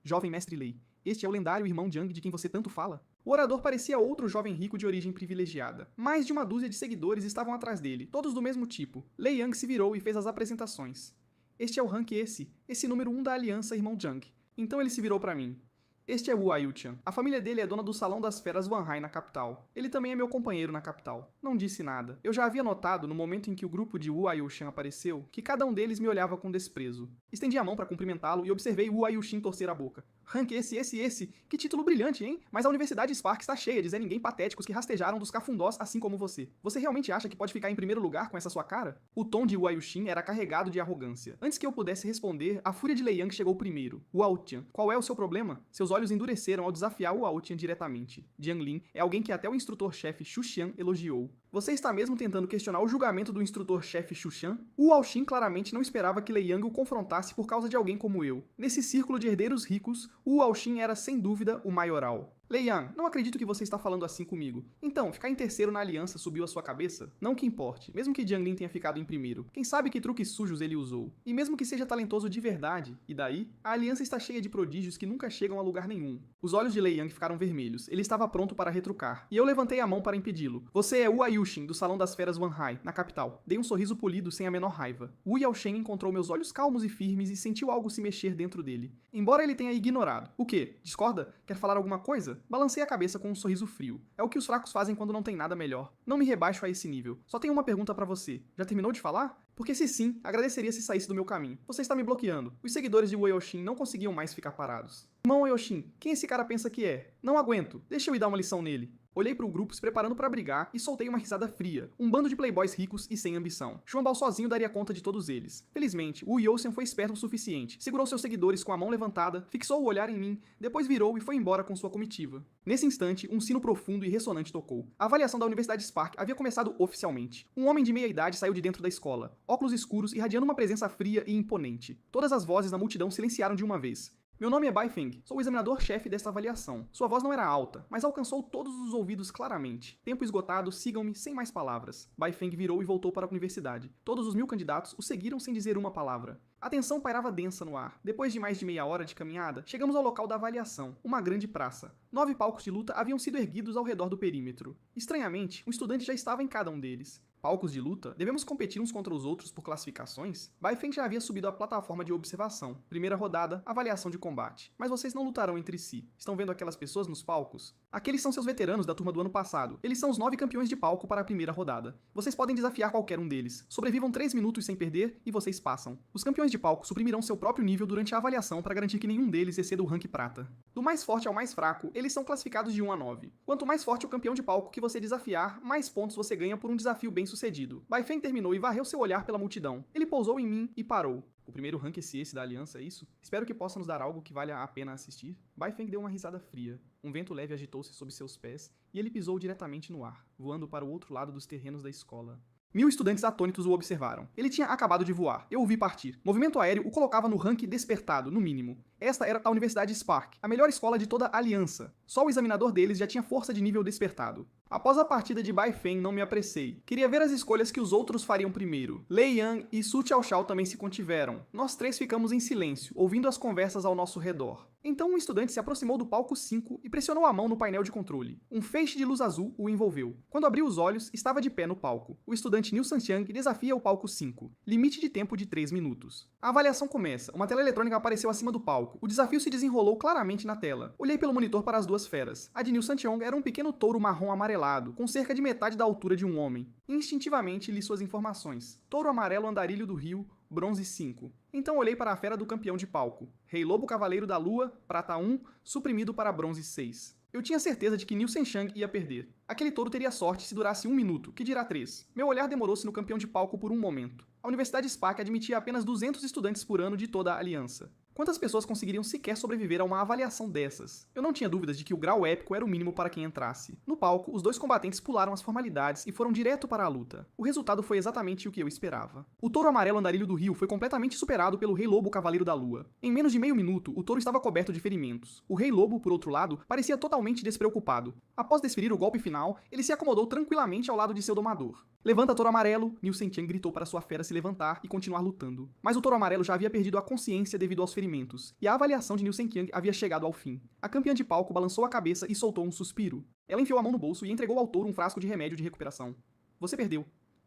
Jovem mestre Lei, este é o lendário irmão Jiang de quem você tanto fala? O orador parecia outro jovem rico de origem privilegiada. Mais de uma dúzia de seguidores estavam atrás dele, todos do mesmo tipo. Lei Yang se virou e fez as apresentações. Este é o rank esse número 1 da aliança, irmão Jiang. Então ele se virou para mim. Este é Wu Aiyu-chan. A família dele é dona do Salão das Feras Wanhai na capital. Ele também é meu companheiro na capital. Não disse nada. Eu já havia notado, no momento em que o grupo de Wu Aiyu-chan apareceu, que cada um deles me olhava com desprezo. Estendi a mão para cumprimentá-lo e observei Wu Aiyu-chan torcer a boca. Rank esse. Que título brilhante, hein? Mas a Universidade Spark está cheia de Zé Ninguém patéticos que rastejaram dos cafundós assim como você. Você realmente acha que pode ficar em primeiro lugar com essa sua cara? O tom de Wu Aiyu-chan era carregado de arrogância. Antes que eu pudesse responder, a fúria de Lei Yang chegou primeiro. Wu-Tian, qual é o seu problema? Seus olhos endureceram ao desafiar Wu-Tian diretamente. Jiang Lin é alguém que até o instrutor-chefe Xu Xian elogiou. Você está mesmo tentando questionar o julgamento do instrutor-chefe Xu Xian? Wu Aoxin claramente não esperava que Lei Yang o confrontasse por causa de alguém como eu. Nesse círculo de herdeiros ricos, Wu Aoxin era sem dúvida o maioral. Lei Yang, não acredito que você está falando assim comigo. Então, ficar em terceiro na aliança subiu a sua cabeça? Não que importe, mesmo que Jiang Lin tenha ficado em primeiro. Quem sabe que truques sujos ele usou? E mesmo que seja talentoso de verdade, e daí? A aliança está cheia de prodígios que nunca chegam a lugar nenhum. Os olhos de Lei Yang ficaram vermelhos. Ele estava pronto para retrucar. E eu levantei a mão para impedi-lo. Você é Wu Aiyu-chan, do Salão das Feras Wanhai, na capital. Dei um sorriso polido sem a menor raiva. Wu Yaoxen encontrou meus olhos calmos e firmes e sentiu algo se mexer dentro dele. Embora ele tenha ignorado. O quê? Discorda? Quer falar alguma coisa? Balancei a cabeça com um sorriso frio. É o que os fracos fazem quando não tem nada melhor. Não me rebaixo a esse nível. Só tenho uma pergunta pra você. Já terminou de falar? Porque se sim, agradeceria se saísse do meu caminho. Você está me bloqueando. Os seguidores de Wu Aoxin não conseguiam mais ficar parados. Irmão Aoxin, quem esse cara pensa que é? Não aguento. Deixa eu ir dar uma lição nele. Olhei para o grupo se preparando para brigar e soltei uma risada fria. Um bando de playboys ricos e sem ambição. Xuanbao sozinho daria conta de todos eles. Felizmente, Wu Yousen foi esperto o suficiente. Segurou seus seguidores com a mão levantada, fixou o olhar em mim, depois virou e foi embora com sua comitiva. Nesse instante, um sino profundo e ressonante tocou. A avaliação da Universidade Spark havia começado oficialmente. Um homem de meia idade saiu de dentro da escola, óculos escuros irradiando uma presença fria e imponente. Todas as vozes na multidão silenciaram de uma vez. Meu nome é Bai Feng, sou o examinador-chefe desta avaliação. Sua voz não era alta, mas alcançou todos os ouvidos claramente. Tempo esgotado, sigam-me sem mais palavras. Bai Feng virou e voltou para a universidade. Todos os 1000 candidatos o seguiram sem dizer uma palavra. A tensão pairava densa no ar. Depois de mais de meia hora de caminhada, chegamos ao local da avaliação, uma grande praça. 9 palcos de luta haviam sido erguidos ao redor do perímetro. Estranhamente, um estudante já estava em cada um deles. Palcos de luta? Devemos competir uns contra os outros por classificações? Bai Feng já havia subido à plataforma de observação. Primeira rodada, avaliação de combate. Mas vocês não lutarão entre si. Estão vendo aquelas pessoas nos palcos? Aqueles são seus veteranos da turma do ano passado. Eles são os 9 campeões de palco para a primeira rodada. Vocês podem desafiar qualquer um deles. Sobrevivam 3 minutos sem perder e vocês passam. Os campeões de palco suprimirão seu próprio nível durante a avaliação para garantir que nenhum deles exceda o rank prata. Do mais forte ao mais fraco, eles são classificados de 1 a 9. Quanto mais forte o campeão de palco que você desafiar, mais pontos você ganha por um desafio bem sucedido. Bai Feng terminou e varreu seu olhar pela multidão. Ele pousou em mim e parou. O primeiro rank esse da aliança, é isso? Espero que possa nos dar algo que valha a pena assistir. Bai Feng deu uma risada fria. Um vento leve agitou-se sob seus pés e ele pisou diretamente no ar, voando para o outro lado dos terrenos da escola. 1000 estudantes atônitos o observaram. Ele tinha acabado de voar. Eu o vi partir. Movimento aéreo o colocava no rank despertado, no mínimo. Esta era a Universidade Spark, a melhor escola de toda a aliança. Só o examinador deles já tinha força de nível despertado. Após a partida de Bai Feng, não me apressei. Queria ver as escolhas que os outros fariam primeiro. Lei Yang e Su Xiaoxiao também se contiveram. Nós 3 ficamos em silêncio, ouvindo as conversas ao nosso redor. Então um estudante se aproximou do palco 5 e pressionou a mão no painel de controle. Um feixe de luz azul o envolveu. Quando abriu os olhos, estava de pé no palco. O estudante Niu Sanxiang desafia o palco 5. Limite de tempo de 3 minutos. A avaliação começa. Uma tela eletrônica apareceu acima do palco. O desafio se desenrolou claramente na tela. Olhei pelo monitor para as duas feras. A de Niu Sanxiang era um pequeno touro marrom amarelado, com cerca de metade da altura de um homem. Instintivamente li suas informações. Touro amarelo andarilho do rio, bronze 5. Então olhei para a fera do campeão de palco. Rei Lobo Cavaleiro da Lua, prata 1, suprimido para bronze 6. Eu tinha certeza de que Niu Sanxiang ia perder. Aquele touro teria sorte se durasse 1 minuto, que dirá 3. Meu olhar demorou-se no campeão de palco por um momento. A Universidade Spark admitia apenas 200 estudantes por ano de toda a aliança. Quantas pessoas conseguiriam sequer sobreviver a uma avaliação dessas? Eu não tinha dúvidas de que o grau épico era o mínimo para quem entrasse. No palco, os 2 combatentes pularam as formalidades e foram direto para a luta. O resultado foi exatamente o que eu esperava. O touro amarelo andarilho do rio foi completamente superado pelo Rei Lobo Cavaleiro da Lua. Em menos de meio minuto, o touro estava coberto de ferimentos. O Rei Lobo, por outro lado, parecia totalmente despreocupado. Após desferir o golpe final, ele se acomodou tranquilamente ao lado de seu domador. Levanta, touro amarelo! Niu Sanxiang gritou para sua fera se levantar e continuar lutando. Mas o touro amarelo já havia perdido a consciência devido aos ferimentos, e a avaliação de Niu Sanxiang havia chegado ao fim. A campeã de palco balançou a cabeça e soltou um suspiro. Ela enfiou a mão no bolso e entregou ao touro um frasco de remédio de recuperação. Você perdeu.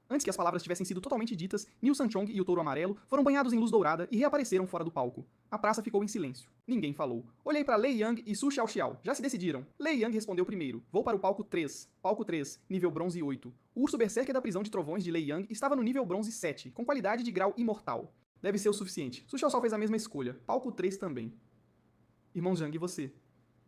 Antes que as palavras tivessem sido totalmente ditas, Niu Sanxiang e o touro amarelo foram banhados em luz dourada e reapareceram fora do palco. A praça ficou em silêncio. Ninguém falou. Olhei para Lei Yang e Su Xiaoxiao. Já se decidiram. Lei Yang respondeu primeiro. Vou para o palco 3. Palco 3, nível bronze 8. O urso berserker da prisão de trovões de Lei Yang estava no nível bronze 7, com qualidade de grau imortal. Deve ser o suficiente. Su Xiaoxiao fez a mesma escolha. Palco 3 também. Irmão Zhang, e você?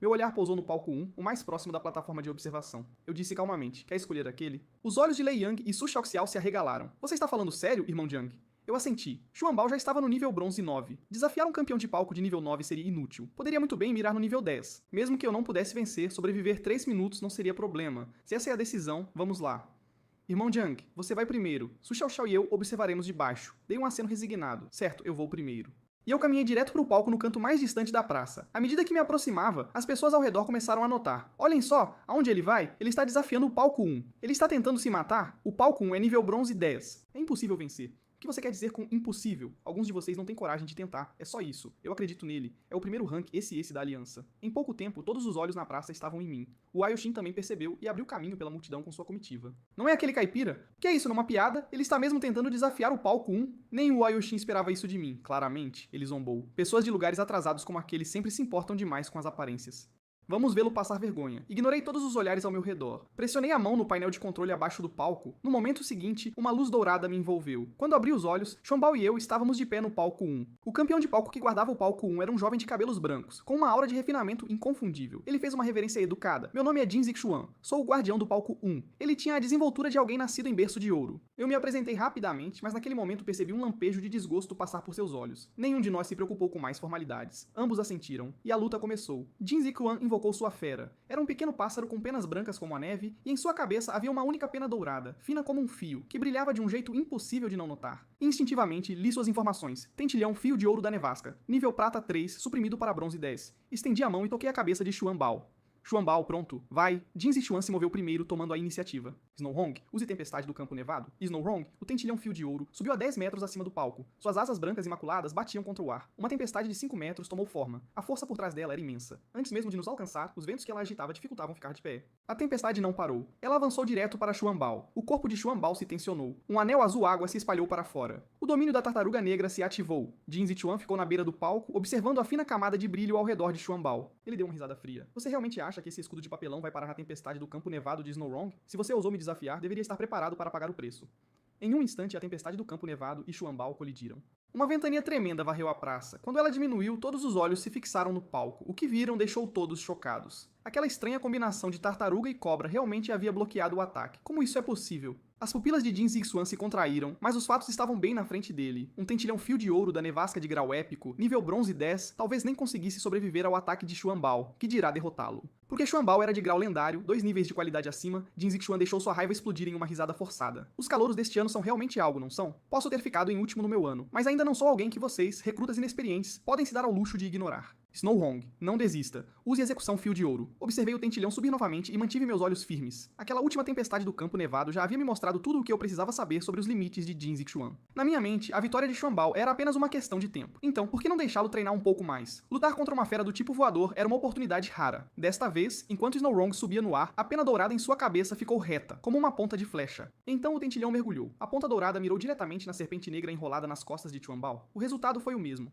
Meu olhar pousou no palco 1, o mais próximo da plataforma de observação. Eu disse calmamente, quer escolher aquele? Os olhos de Lei Yang e Su Xiaoxiao se arregalaram. Você está falando sério, irmão Zhang? Eu assenti. Xuan Bao já estava no nível bronze 9. Desafiar um campeão de palco de nível 9 seria inútil. Poderia muito bem mirar no nível 10. Mesmo que eu não pudesse vencer, sobreviver 3 minutos não seria problema. Se essa é a decisão, vamos lá. Irmão Zhang, você vai primeiro. Su Xiaoxiao e eu observaremos de baixo. Dei um aceno resignado. Certo, eu vou primeiro. E eu caminhei direto para o palco no canto mais distante da praça. À medida que me aproximava, as pessoas ao redor começaram a notar. Olhem só, aonde ele vai? Ele está desafiando o palco 1. Ele está tentando se matar? O palco 1 é nível bronze 10. É impossível vencer. O que você quer dizer com impossível? Alguns de vocês não têm coragem de tentar. É só isso. Eu acredito nele. É o primeiro rank esse da aliança. Em pouco tempo, todos os olhos na praça estavam em mim. O Aioshin também percebeu e abriu caminho pela multidão com sua comitiva. Não é aquele caipira? Que é isso, numa piada? Ele está mesmo tentando desafiar o palco 1? Nem o Aioshin esperava isso de mim, claramente. Ele zombou. Pessoas de lugares atrasados como aquele sempre se importam demais com as aparências. Vamos vê-lo passar vergonha. Ignorei todos os olhares ao meu redor. Pressionei a mão no painel de controle abaixo do palco. No momento seguinte, uma luz dourada me envolveu. Quando abri os olhos, Xuan Bao e eu estávamos de pé no palco 1. O campeão de palco que guardava o palco 1 era um jovem de cabelos brancos, com uma aura de refinamento inconfundível. Ele fez uma reverência educada. Meu nome é Jin Zixuan. Sou o guardião do palco 1. Ele tinha a desenvoltura de alguém nascido em berço de ouro. Eu me apresentei rapidamente, mas naquele momento percebi um lampejo de desgosto passar por seus olhos. Nenhum de nós se preocupou com mais formalidades. Ambos assentiram. E a luta começou. Jin Zixuan invocou invocou sua fera. Era um pequeno pássaro com penas brancas como a neve, e em sua cabeça havia uma única pena dourada, fina como um fio, que brilhava de um jeito impossível de não notar. Instintivamente, li suas informações. Tentilhão fio de ouro da nevasca. Nível prata 3, suprimido para bronze 10. Estendi a mão e toquei a cabeça de Xuan Bao. Xuan Bao, pronto. Vai. Jin Zixuan se moveu primeiro, tomando a iniciativa. Snow-Hong, use Tempestade do Campo Nevado. Snow-Hong, o tentilhão fio de ouro, subiu a 10 metros acima do palco. Suas asas brancas imaculadas batiam contra o ar. Uma tempestade de 5 metros tomou forma. A força por trás dela era imensa. Antes mesmo de nos alcançar, os ventos que ela agitava dificultavam ficar de pé. A tempestade não parou. Ela avançou direto para Xuan Bao. O corpo de Xuan Bao se tensionou. Um anel azul água se espalhou para fora. O domínio da tartaruga negra se ativou. Jin Zixuan ficou na beira do palco, observando a fina camada de brilho ao redor de Xuan Bao. Ele deu uma risada fria. Você realmente acha que esse escudo de papelão vai parar a tempestade do Campo Nevado de Snow-Hong? Se você ousou me desafiar, deveria estar preparado para pagar o preço. Em um instante, a tempestade do Campo Nevado e Xuan Bao colidiram. Uma ventania tremenda varreu a praça. Quando ela diminuiu, todos os olhos se fixaram no palco. O que viram deixou todos chocados. Aquela estranha combinação de tartaruga e cobra realmente havia bloqueado o ataque. Como isso é possível? As pupilas de Jin Zixuan se contraíram, mas os fatos estavam bem na frente dele. Um tentilhão fio de ouro da nevasca de grau épico, nível bronze 10, talvez nem conseguisse sobreviver ao ataque de Xuan Bao, que dirá derrotá-lo. Porque Xuan Bao era de grau lendário, 2 níveis de qualidade acima, Jin Zixuan deixou sua raiva explodir em uma risada forçada. Os calouros deste ano são realmente algo, não são? Posso ter ficado em último no meu ano, mas ainda não sou alguém que vocês, recrutas inexperientes, podem se dar ao luxo de ignorar. Snow-Hong, não desista. Use execução fio de ouro. Observei o tentilhão subir novamente e mantive meus olhos firmes. Aquela última tempestade do Campo Nevado já havia me mostrado tudo o que eu precisava saber sobre os limites de Jin Zixuan. Na minha mente, a vitória de Xuan Bao era apenas uma questão de tempo. Então, por que não deixá-lo treinar um pouco mais? Lutar contra uma fera do tipo voador era uma oportunidade rara. Desta vez, enquanto Snow-Hong subia no ar, a pena dourada em sua cabeça ficou reta, como uma ponta de flecha. Então o tentilhão mergulhou. A ponta dourada mirou diretamente na serpente negra enrolada nas costas de Xuan Bao. O resultado foi o mesmo.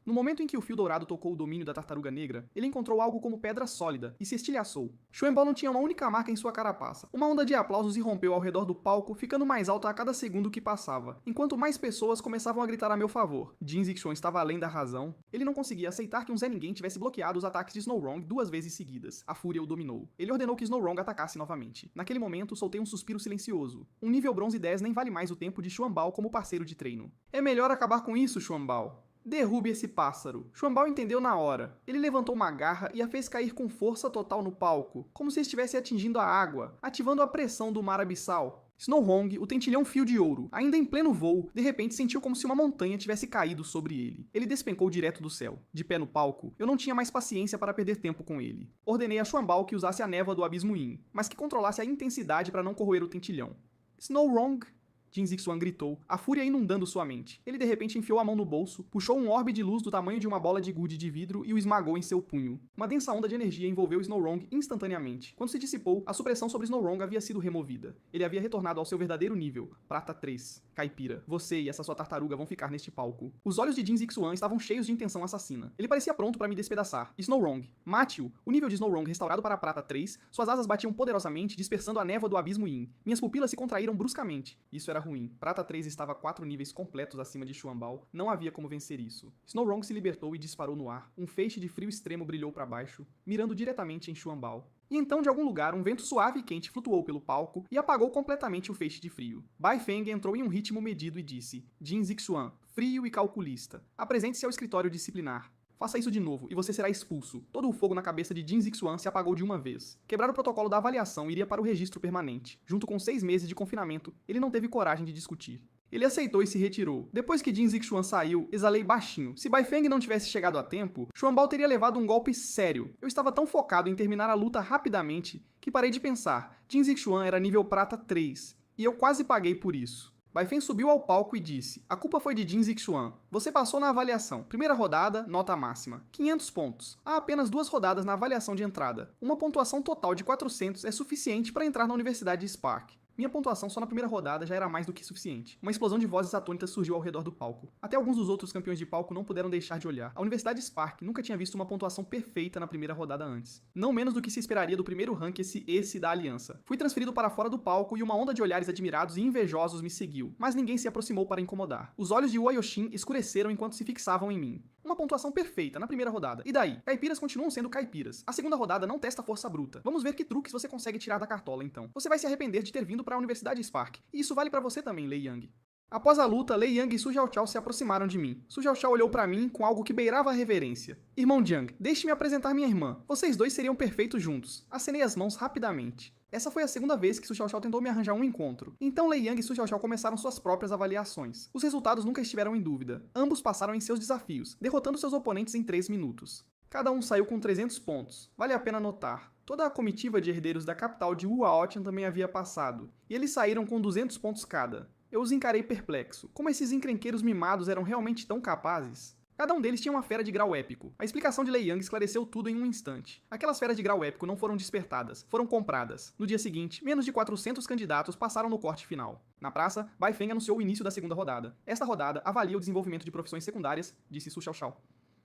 No momento em que o fio dourado tocou o domínio da tartaruga negra, ele encontrou algo como pedra sólida e se estilhaçou. Xuan Bao não tinha uma única marca em sua carapaça. Uma onda de aplausos irrompeu ao redor do palco, ficando mais alta a cada segundo que passava, enquanto mais pessoas começavam a gritar a meu favor. Jin Zixuan estava além da razão. Ele não conseguia aceitar que um Zé Ninguém tivesse bloqueado os ataques de Snow-Hong 2 vezes seguidas. A fúria o dominou. Ele ordenou que Snow-Hong atacasse novamente. Naquele momento, soltei um suspiro silencioso. Um nível bronze 10 nem vale mais o tempo de Xuan Bao como parceiro de treino. É melhor acabar com isso, Xuan Bao. Derrube esse pássaro. Xuan Bao entendeu na hora. Ele levantou uma garra e a fez cair com força total no palco, como se estivesse atingindo a água, ativando a pressão do mar abissal. Snow-Hong, o tentilhão fio de ouro, ainda em pleno voo, de repente sentiu como se uma montanha tivesse caído sobre ele. Ele despencou direto do céu. De pé no palco, eu não tinha mais paciência para perder tempo com ele. Ordenei a Xuan Bao que usasse a névoa do Abismo Yin, mas que controlasse a intensidade para não corroer o tentilhão. Snow-Hong, Jin Zixuan gritou, a fúria inundando sua mente. Ele de repente enfiou a mão no bolso, puxou um orbe de luz do tamanho de uma bola de gude de vidro e o esmagou em seu punho. Uma densa onda de energia envolveu Snow-Hong instantaneamente. Quando se dissipou, a supressão sobre Snow-Hong havia sido removida. Ele havia retornado ao seu verdadeiro nível, prata 3. Caipira, você e essa sua tartaruga vão ficar neste palco. Os olhos de Jin Zixuan estavam cheios de intenção assassina. Ele parecia pronto para me despedaçar. Snow-Hong, mate-o. O nível de Snow-Hong restaurado para prata 3, suas asas batiam poderosamente, dispersando a névoa do Abismo Yin. Minhas pupilas se contraíram bruscamente. Isso era ruim. Prata 3 estava 4 níveis completos acima de Xuan Bao. Não havia como vencer isso. Snow-Hong se libertou e disparou no ar. Um feixe de frio extremo brilhou para baixo, mirando diretamente em Xuan Bao. E então, de algum lugar, um vento suave e quente flutuou pelo palco e apagou completamente o feixe de frio. Bai Feng entrou em um ritmo medido e disse: Jin Zixuan, frio e calculista, apresente-se ao escritório disciplinar. Faça isso de novo e você será expulso. Todo o fogo na cabeça de Jin Zixuan se apagou de uma vez. Quebrar o protocolo da avaliação iria para o registro permanente. Junto com 6 meses de confinamento, ele não teve coragem de discutir. Ele aceitou e se retirou. Depois que Jin Zixuan saiu, exalei baixinho. Se Bai Feng não tivesse chegado a tempo, Xuan Bao teria levado um golpe sério. Eu estava tão focado em terminar a luta rapidamente que parei de pensar. Jin Zixuan era nível prata 3, e eu quase paguei por isso. Bai Feng subiu ao palco e disse: a culpa foi de Jin Zixuan. Você passou na avaliação. Primeira rodada, nota máxima. 500 pontos. Há apenas 2 rodadas na avaliação de entrada. Uma pontuação total de 400 é suficiente para entrar na Universidade de Spark. Minha pontuação só na primeira rodada já era mais do que suficiente. Uma explosão de vozes atônitas surgiu ao redor do palco. Até alguns dos outros campeões de palco não puderam deixar de olhar. A Universidade Spark nunca tinha visto uma pontuação perfeita na primeira rodada antes. Não menos do que se esperaria do primeiro rank esse da Aliança. Fui transferido para fora do palco e uma onda de olhares admirados e invejosos me seguiu, mas ninguém se aproximou para incomodar. Os olhos de Hua Yoshin escureceram enquanto se fixavam em mim. Uma pontuação perfeita na primeira rodada. E daí? Caipiras continuam sendo caipiras. A segunda rodada não testa força bruta. Vamos ver que truques você consegue tirar da cartola, então. Você vai se arrepender de ter vindo para a Universidade Spark. E isso vale para você também, Lei Yang. Após a luta, Lei Yang e Su Xiaoxiao se aproximaram de mim. Su Xiaoxiao olhou pra mim com algo que beirava a reverência. Irmão Jiang, deixe-me apresentar minha irmã. Vocês dois seriam perfeitos juntos. Acenei as mãos rapidamente. Essa foi a segunda vez que Su Xiaoxiao tentou me arranjar um encontro. Então Lei Yang e Su Xiaoxiao começaram suas próprias avaliações. Os resultados nunca estiveram em dúvida. Ambos passaram em seus desafios, derrotando seus oponentes em 3 minutos. Cada um saiu com 300 pontos. Vale a pena notar. Toda a comitiva de herdeiros da capital de Wuaotian também havia passado, e eles saíram com 200 pontos cada. Eu os encarei perplexo. Como esses encrenqueiros mimados eram realmente tão capazes? Cada um deles tinha uma fera de grau épico. A explicação de Lei Yang esclareceu tudo em um instante. Aquelas feras de grau épico não foram despertadas, foram compradas. No dia seguinte, menos de 400 candidatos passaram no corte final. Na praça, Bai Feng anunciou o início da segunda rodada. Esta rodada avalia o desenvolvimento de profissões secundárias, disse Su Xiaoxiao.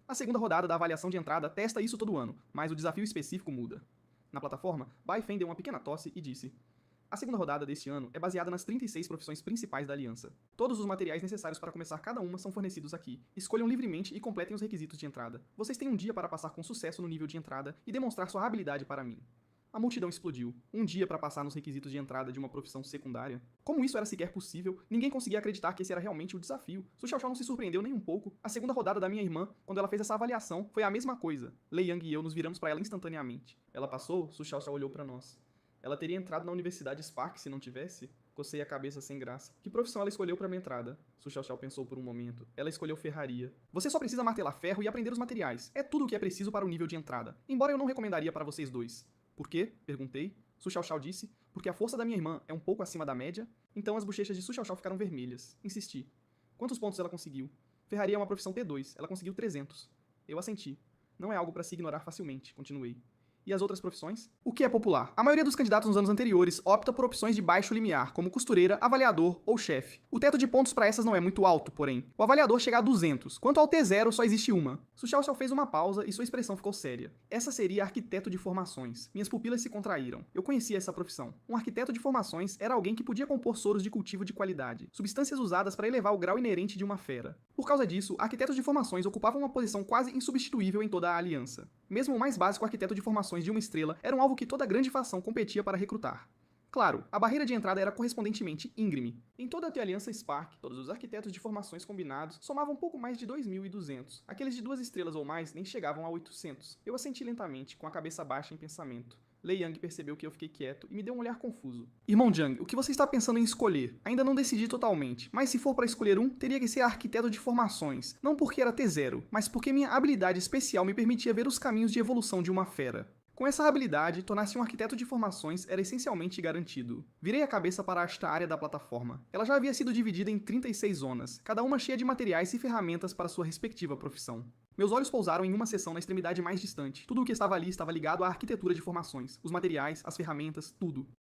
A segunda rodada da avaliação de entrada testa isso todo ano, mas o desafio específico muda. Na plataforma, Bai Feng deu uma pequena tosse e disse: a segunda rodada deste ano é baseada nas 36 profissões principais da aliança. Todos os materiais necessários para começar cada uma são fornecidos aqui. Escolham livremente e completem os requisitos de entrada. Vocês têm um dia para passar com sucesso no nível de entrada e demonstrar sua habilidade para mim. A multidão explodiu. Um dia para passar nos requisitos de entrada de uma profissão secundária? Como isso era sequer possível, ninguém conseguia acreditar que esse era realmente o desafio. Su Xiaoxiao não se surpreendeu nem um pouco. A segunda rodada da minha irmã, quando ela fez essa avaliação, foi a mesma coisa. Lei Yang e eu nos viramos para ela instantaneamente. Ela passou, Su Xiaoxiao olhou para nós. Ela teria entrado na Universidade Spark se não tivesse? Cocei a cabeça sem graça. Que profissão ela escolheu para minha entrada? Su Xiaoxiao pensou por um momento. Ela escolheu ferraria. Você só precisa martelar ferro e aprender os materiais. É tudo o que é preciso para o nível de entrada. Embora eu não recomendaria para vocês dois. Por quê? Perguntei. Su Xiaoxiao disse. Porque a força da minha irmã é um pouco acima da média. Então as bochechas de Su Xiaoxiao ficaram vermelhas. Insisti. Quantos pontos ela conseguiu? Ferraria é uma profissão T2. Ela conseguiu 300. Eu assenti. Não é algo para se ignorar facilmente. Continuei. E as outras profissões? O que é popular? A maioria dos candidatos nos anos anteriores opta por opções de baixo limiar, como costureira, avaliador ou chefe. O teto de pontos para essas não é muito alto, porém. O avaliador chega a 200, quanto ao T0 só existe uma. Su Xiaoxiao fez uma pausa e sua expressão ficou séria. Essa seria arquiteto de formações. Minhas pupilas se contraíram. Eu conhecia essa profissão. Um arquiteto de formações era alguém que podia compor soros de cultivo de qualidade, substâncias usadas para elevar o grau inerente de uma fera. Por causa disso, arquitetos de formações ocupavam uma posição quase insubstituível em toda a aliança. Mesmo o mais básico arquiteto de formações de uma estrela era um alvo que toda grande facção competia para recrutar. Claro, a barreira de entrada era correspondentemente íngreme. Em toda a aliança Spark, todos os arquitetos de formações combinados somavam pouco mais de 2.200. Aqueles de 2 estrelas ou mais nem chegavam a 800. Eu assenti lentamente, com a cabeça baixa em pensamento. Lei Yang percebeu que eu fiquei quieto e me deu um olhar confuso. Irmão Jiang, o que você está pensando em escolher? Ainda não decidi totalmente, mas se for para escolher um, teria que ser arquiteto de formações. Não porque era T0, mas porque minha habilidade especial me permitia ver os caminhos de evolução de uma fera. Com essa habilidade, tornar-se um arquiteto de formações era essencialmente garantido. Virei a cabeça para esta área da plataforma. Ela já havia sido dividida em 36 zonas, cada uma cheia de materiais e ferramentas para sua respectiva profissão. Meus olhos pousaram em uma seção na extremidade mais distante. Tudo o que estava ali estava ligado à arquitetura de formações. Os materiais, as ferramentas, tudo.